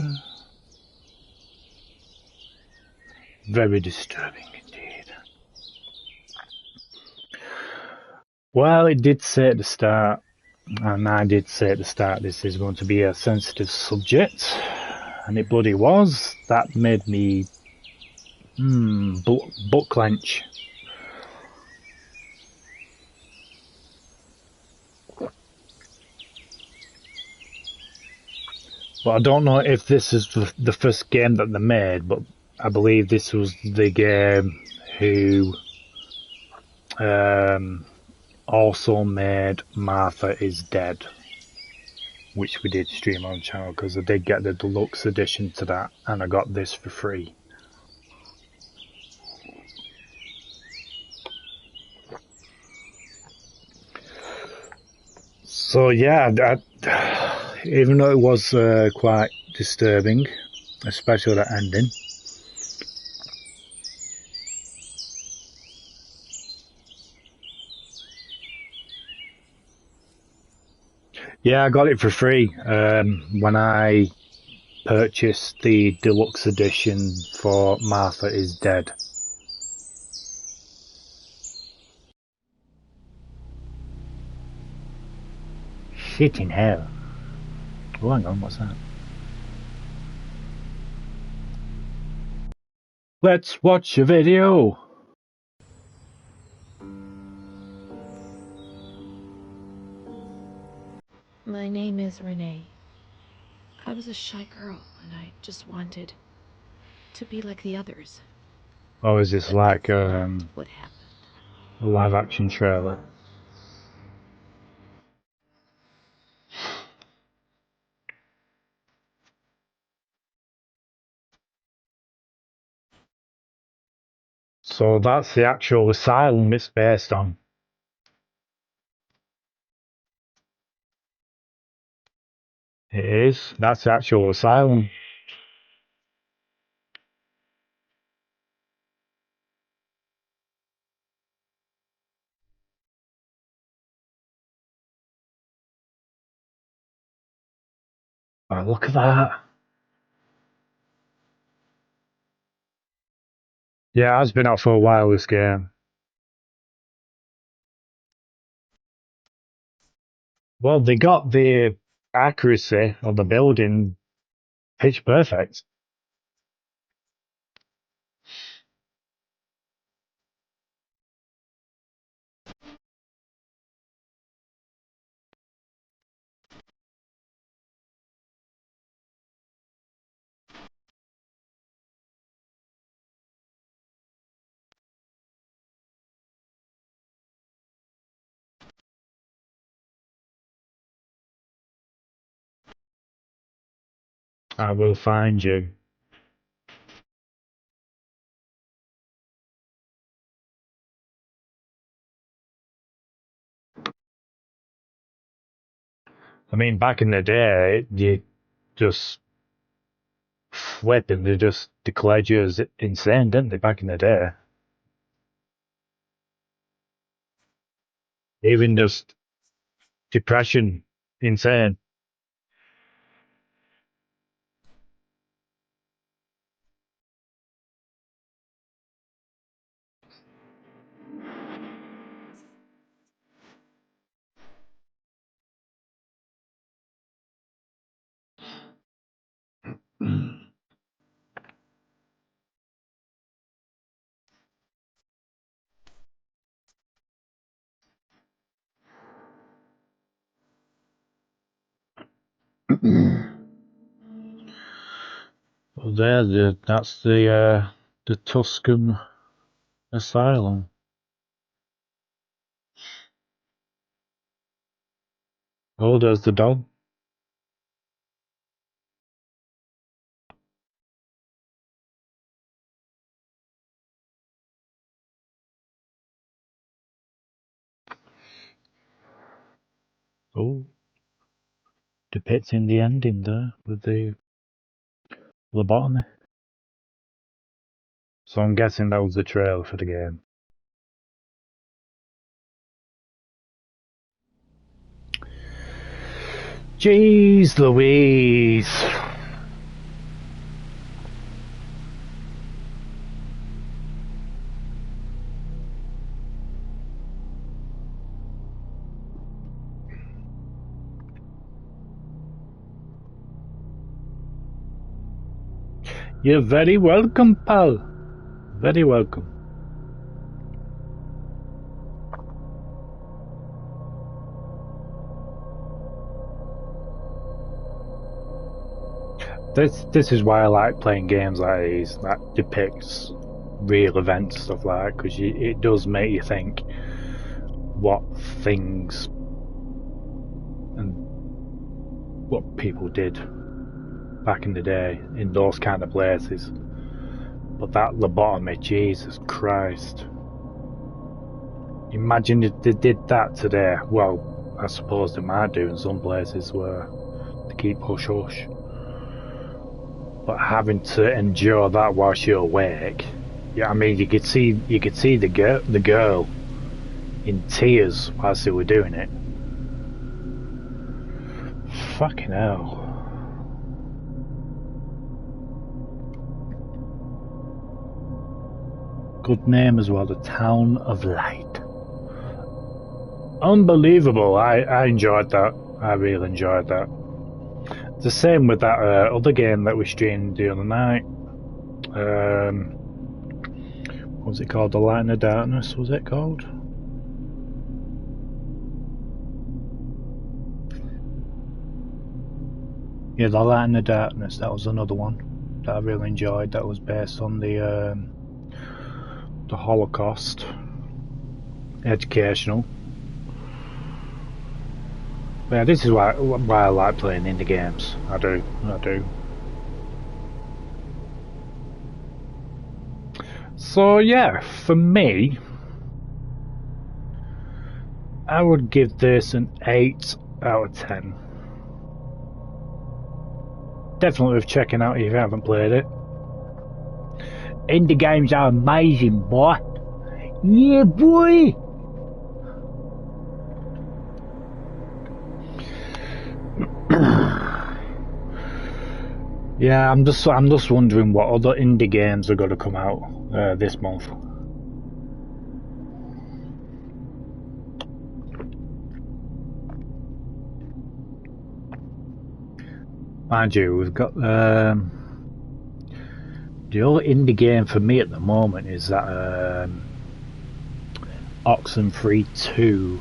Very disturbing indeed. Well, it did say at the start, and I did say at the start, this is going to be a sensitive subject, and it bloody was. That made me butt clench. But I don't know if this is the first game that they made, but I believe this was the game who also made Martha is Dead, which we did stream on the channel because I did get the deluxe edition to that, and I got this for free. So yeah, even though it was quite disturbing, especially the ending. Yeah, I got it for free when I purchased the deluxe edition for Martha is Dead. Shit in hell. Oh, hang on, what's that? Let's watch a video. My name is Renee. I was a shy girl, and I just wanted to be like the others. Oh, is this like What happened? a live action trailer? So that's the actual asylum it's based on. It is. That's the actual asylum. Oh, look at that. Yeah, it's been out for a while, this game. Well, they got the accuracy of the building pitch perfect. I will find you. I mean, back in the day, you just flip and they just declared you as insane, didn't they, back in the day? Even just depression, insane. Well, that's the Tuscan Asylum. Oh, there's the dog. Oh, depicting the ending there with the lobotomy. So I'm guessing that was the trailer for the game. Jeez Louise. You're very welcome, pal. Very welcome. This is why I like playing games like these that depicts real events, stuff like that, because it does make you think what things and what people did back in the day in those kind of places. But that lobotomy, Jesus Christ. Imagine if they did that today. Well, I suppose they might do in some places where they keep hush hush. But having to endure that whilst you're awake, yeah, I mean, you could see the girl in tears whilst they were doing it. Fucking hell. Good name as well, the Town of Light. Unbelievable. I enjoyed that. I really enjoyed that. The same with that other game that we streamed the other night. What was it called? The Light in the Darkness, was it called? Yeah, The Light in the Darkness. That was another one that I really enjoyed. That was based on the Holocaust. Educational. Yeah, this is why I like playing indie games. I do. So yeah, for me, I would give this an 8 out of 10. Definitely worth checking out if you haven't played it. Indie games are amazing, boy. Yeah, boy. Yeah, I'm just wondering what other indie games are going to come out this month. Mind you, we've got the other indie game for me at the moment is that Oxenfree 2,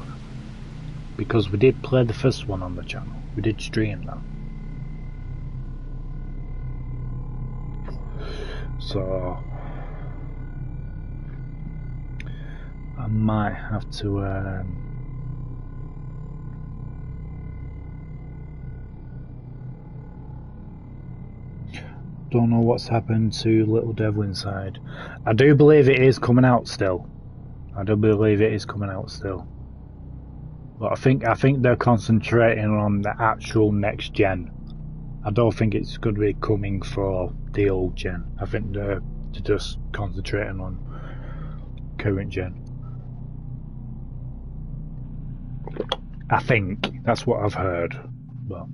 because we did play the first one on the channel. We did stream that. So I might have to don't know what's happened to Little Devil Inside. I do believe it is coming out still. But I think they're concentrating on the actual next gen. I don't think it's going to be coming for the old gen. I think they're just concentrating on current gen. I think that's what I've heard. But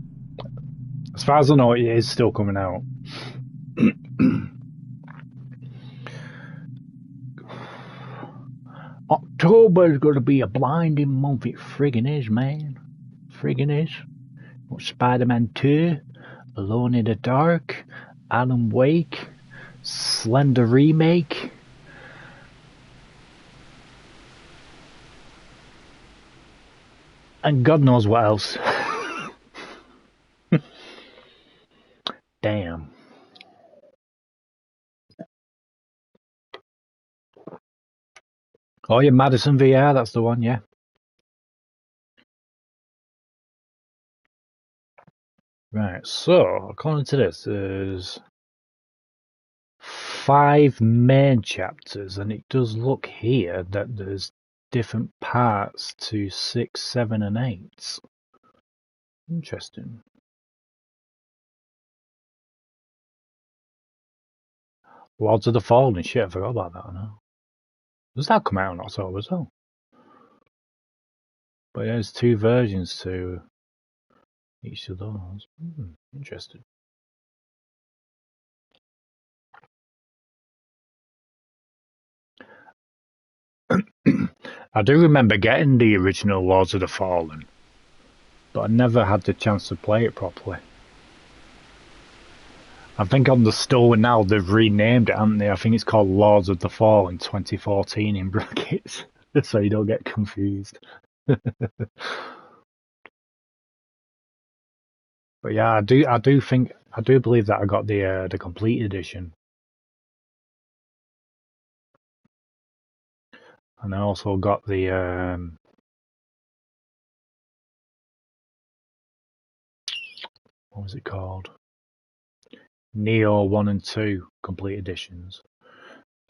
as far as I know, it is still coming out. October is going to be a blinding month. It friggin' is, man. Friggin' is. Spider-Man 2, Alone in the Dark, Alan Wake, Slender Remake. And God knows what else. Damn. Oh yeah, Madison VR, that's the one, yeah. Right, so according to this, there's 5 main chapters, and it does look here that there's different parts to 6, 7, and 8. Interesting. Lords of the Fallen, shit, I forgot about that now. Does that come out in October as well? But yeah, there's 2 versions to Each of those. Interesting. I do remember getting the original Lords of the Fallen, but I never had the chance to play it properly. I think on the store now they've renamed it, haven't they? I think it's called Lords of the Fallen 2014 in brackets, so you don't get confused. But yeah, I do believe that I got the complete edition, and I also got the what was it called? Neo 1 and 2 complete editions.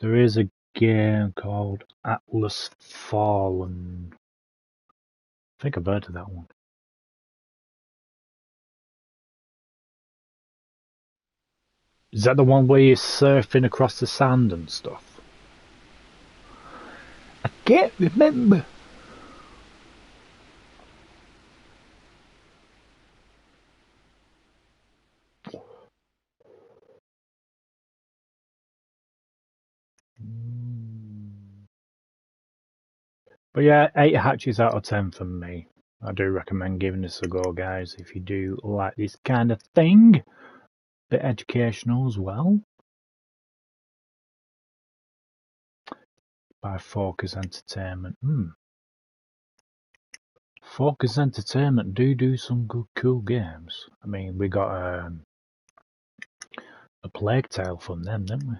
There is a game called Atlas Fallen. I think I've heard of that one. Is that the one where you're surfing across the sand and stuff? I can't remember. But yeah, 8 hatches out of 10 from me. I do recommend giving this a go, guys, if you do like this kind of thing. Bit educational as well. By Focus Entertainment. Focus Entertainment do some good, cool games. I mean, we got a Plague Tale from them, didn't we?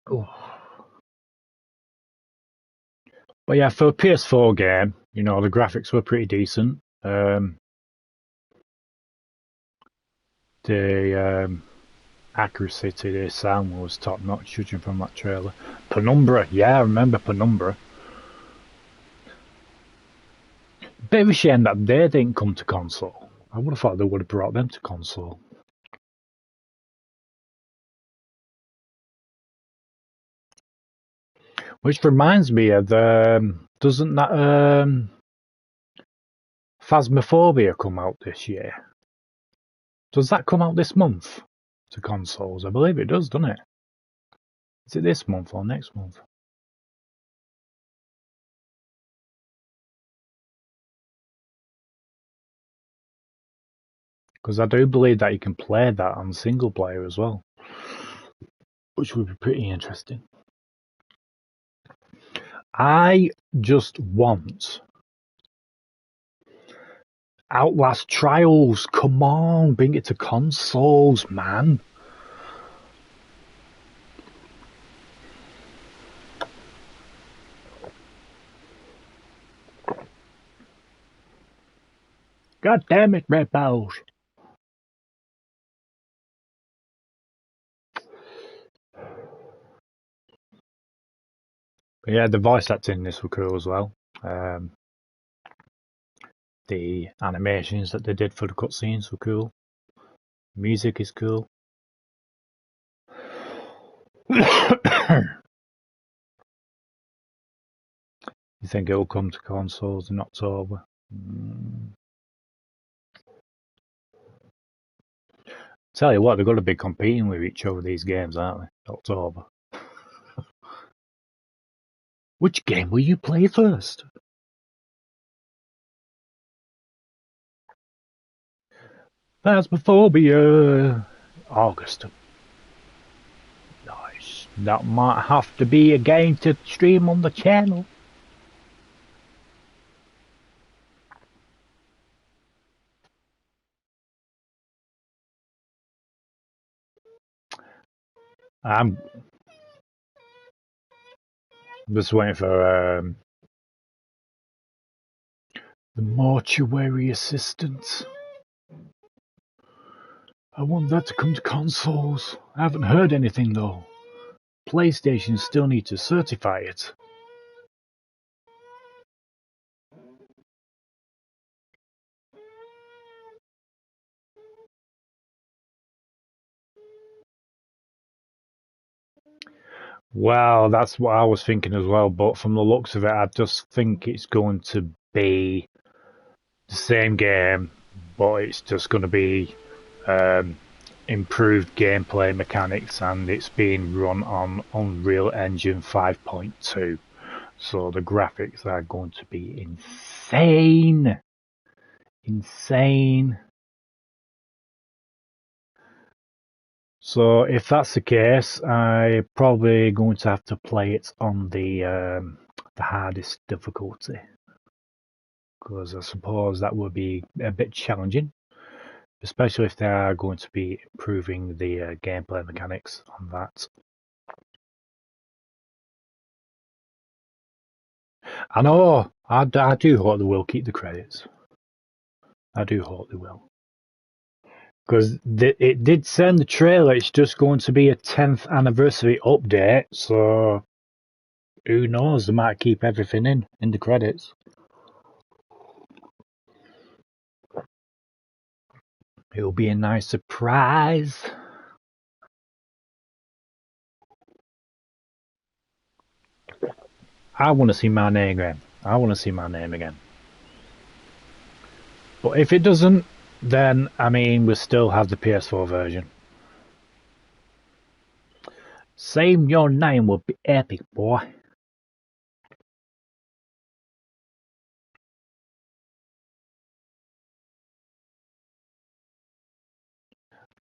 Oh. But yeah, for a PS4 game, you know, the graphics were pretty decent. The accuracy to the sound was top notch, judging from that trailer. Penumbra, yeah, I remember Penumbra. Bit of a shame that they didn't come to console. I would have thought they would have brought them to console. Which reminds me of doesn't that Phasmophobia come out this year? Does that come out this month to consoles? I believe it does, doesn't it? Is it this month or next month? Because I do believe that you can play that on single player as well, which would be pretty interesting. I just want Outlast Trials. Come on, bring it to consoles, man. God damn it, Red Balls. Yeah, the voice acting in this were cool as well. The animations that they did for the cutscenes were cool. Music is cool. You think it'll come to consoles in October? Tell you what, they're going to be competing with each other, these games, aren't they? October. Which game will you play first? Phasmophobia. August. Nice. That might have to be a game to stream on the channel. I'm just waiting for the mortuary assistant. I want that to come to consoles. I haven't heard anything though. PlayStation still need to certify it. Well, that's what I was thinking as well, but from the looks of it, I just think it's going to be the same game, but it's just going to be improved gameplay mechanics, and it's being run on Unreal Engine 5.2. So the graphics are going to be insane. Insane. So if that's the case, I'm probably going to have to play it on the hardest difficulty, because I suppose that would be a bit challenging, especially if they are going to be improving the gameplay mechanics on that. I know, I do hope they will keep the credits. I do hope they will. Because it did say in the trailer it's just going to be a 10th anniversary update, so who knows, they might keep everything in the credits. It'll be a nice surprise. I want to see my name again. I want to see my name again. But if it doesn't, then, I mean, we'll still have the PS4 version. Saying your name would be epic, boy.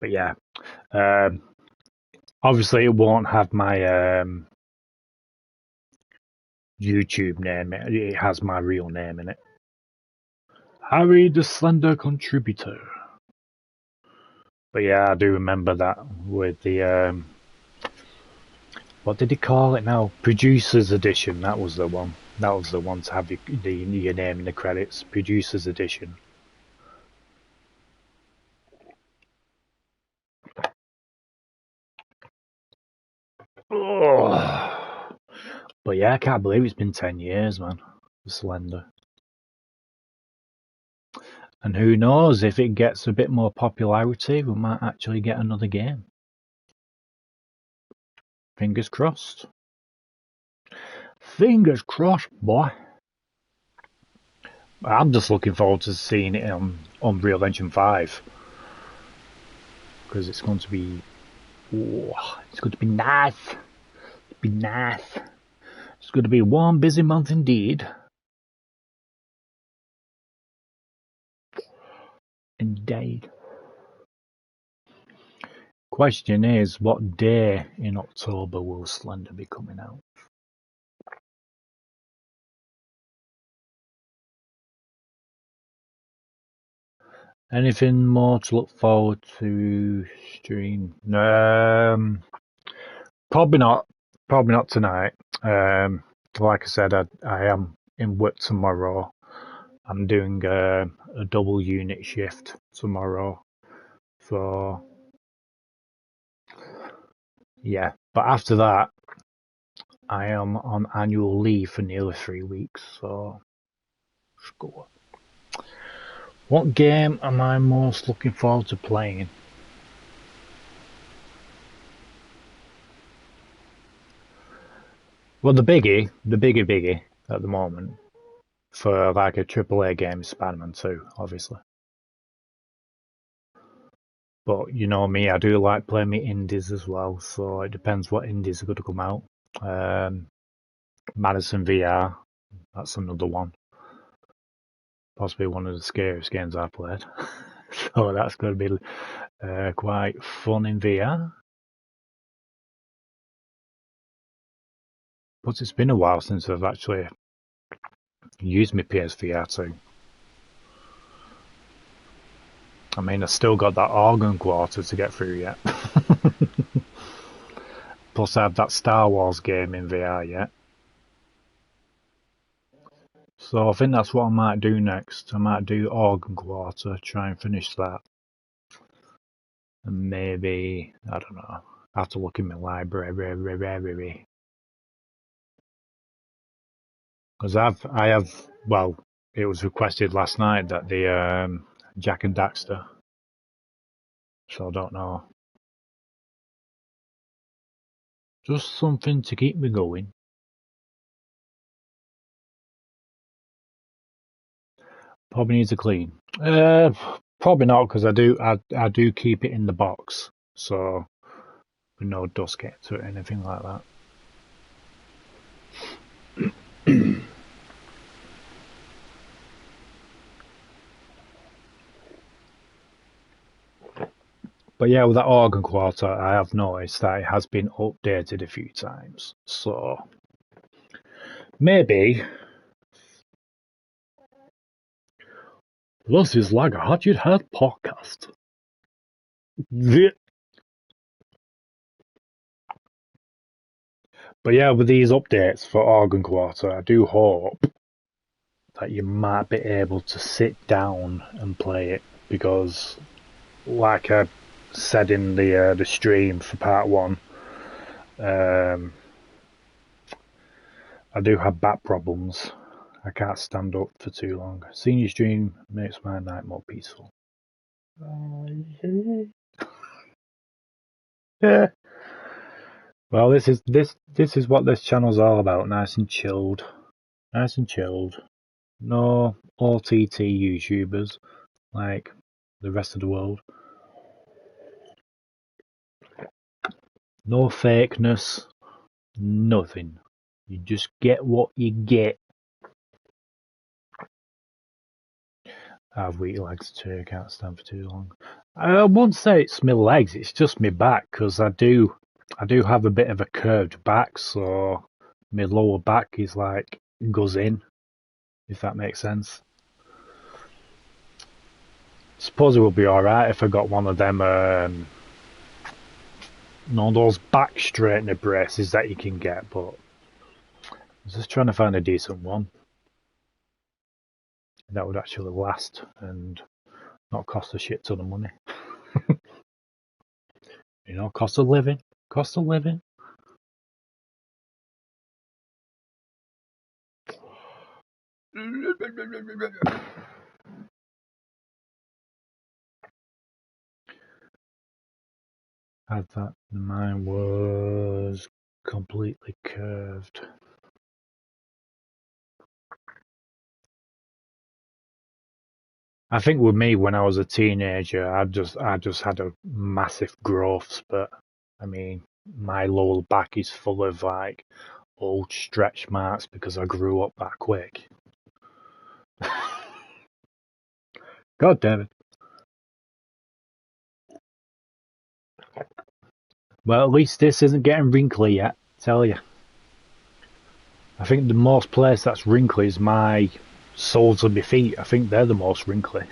But yeah, obviously it won't have my YouTube name. It has my real name in it. Harry the Slender Contributor. But yeah, I do remember that with the what did he call it now? Producers Edition. That was the one. That was the one to have your name in the credits. Producers Edition. Oh. But yeah, I can't believe it's been 10 years, man. Slender. And who knows, if it gets a bit more popularity, we might actually get another game. Fingers crossed. Fingers crossed, boy. I'm just looking forward to seeing it on Unreal Engine 5. Because it's going to be... Oh, it's going to be nice. It'll be nice. It's going to be one busy month indeed. Indeed. Question is, what day in October will Slender be coming out? Anything more to look forward to stream? Probably not. Probably not tonight. Like I said, I am in work tomorrow. I'm doing a double unit shift tomorrow. So yeah, but after that, I am on annual leave for nearly 3 weeks. So score. What game am I most looking forward to playing? Well, the biggie at the moment for like a AAA game is Spider-Man 2, obviously. But you know me, I do like playing my indies as well, so it depends what indies are going to come out. Madison VR, that's another one. Possibly one of the scariest games I've played. So that's going to be quite fun in VR. But it's been a while since I've actually used my PSVR 2. I mean, I still got that organ quarter to get through yet. Plus, I have that Star Wars game in VR yet. So I think that's what I might do next. I might do organ quarter, try and finish that. And maybe, I don't know, I have to look in my library. Because I have, well, it was requested last night that the Jack and Daxter. So I don't know. Just something to keep me going. Probably needs a clean. Probably not, because I do keep it in the box, so with no dust getting to it, anything like that. But yeah, with that organ quarter, I have noticed that it has been updated a few times. So maybe this is like a HatCHeTHaZ podcast. But yeah, with these updates for organ quarter, I do hope that you might be able to sit down and play it, because like I said in the stream for part 1, I do have back problems. I can't stand up for too long. Seeing your stream makes my night more peaceful. Yeah. Well, this is what this channel's all about. Nice and chilled. Nice and chilled. No OTT YouTubers like the rest of the world. No fakeness. Nothing. You just get what you get. I have weak legs too. I can't stand for too long. I won't say it's my legs. It's just my back, because I do have a bit of a curved back, so my lower back is like goes in, if that makes sense. Suppose it would be alright if I got one of them, those back straightener braces that you can get, but I was just trying to find a decent one that would actually last and not cost a shit ton of money. You know, cost of living. Cost of living. Had that. Mine was completely curved. I think with me, when I was a teenager, I just had a massive growth spurt. I mean, my lower back is full of like old stretch marks because I grew up that quick. God damn it. Well, at least this isn't getting wrinkly yet, tell you. I think the most place that's wrinkly is my soles of my feet. I think they're the most wrinkly.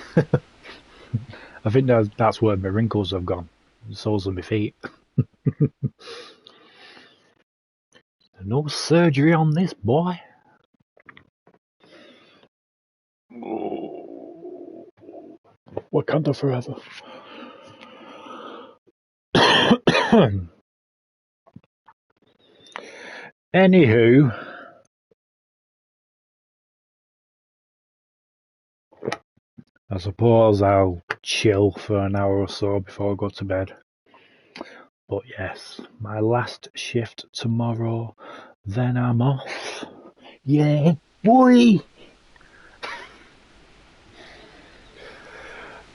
I think that's where my wrinkles have gone. The soles of my feet. No surgery on this, boy. Wakanda forever. Anywho, I suppose I'll chill for an hour or so before I go to bed. But yes, my last shift tomorrow, then I'm off. Yeah, boy!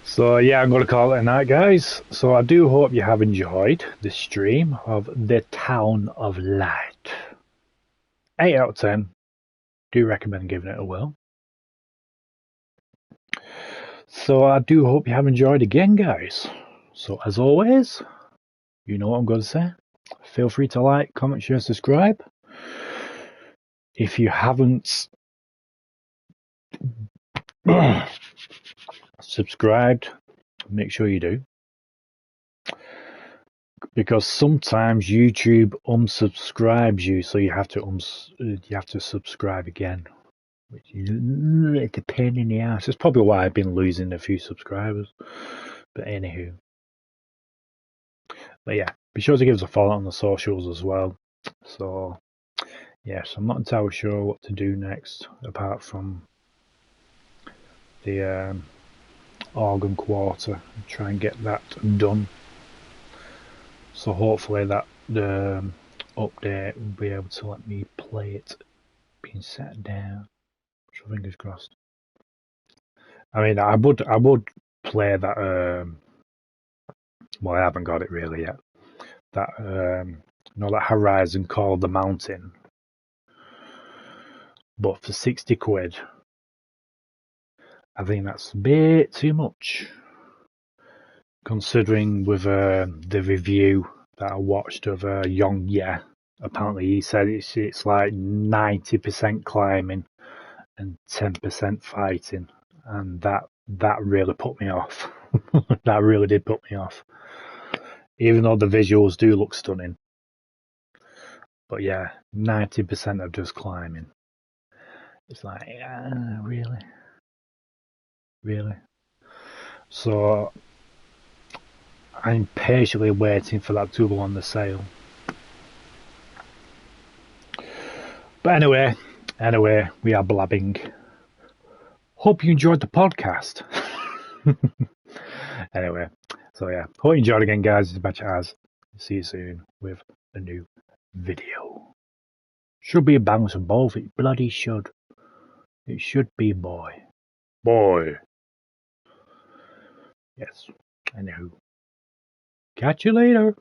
So yeah, I'm going to call it a night, guys. So I do hope you have enjoyed this stream of the Town of Light. 8 out of 10. Do recommend giving it a whirl. So I do hope you have enjoyed again, guys. So as always, you know what I'm going to say. Feel free to like, comment, share, subscribe. If you haven't subscribed, make sure you do. Because sometimes YouTube unsubscribes you, so you have to subscribe again. Which is a pain in the ass. It's probably why I've been losing a few subscribers. But anywho. But yeah, be sure to give us a follow on the socials as well. So yes, I'm not entirely sure what to do next, apart from the organ quarter, try and get that done. So hopefully that the update will be able to let me play it being set down. So fingers crossed. I mean, I would play that. Well, I haven't got it really yet. That that Horizon called the Mountain, but for 60 quid, I think that's a bit too much. Considering with the review that I watched of Young Yeah, apparently he said it's like 90% climbing and 10% fighting, and that really put me off. That really did put me off. Even though the visuals do look stunning, but yeah, 90% of just climbing. It's like, really. So I'm patiently waiting for that to go on the sale. But anyway, we are blabbing. Hope you enjoyed the podcast. Anyway, so yeah, hope you enjoyed again, guys. It's HatCHeTHaZ. See you soon with a new video. Should be a balance of both. It bloody should. It should be boy. Yes, I know. Catch you later.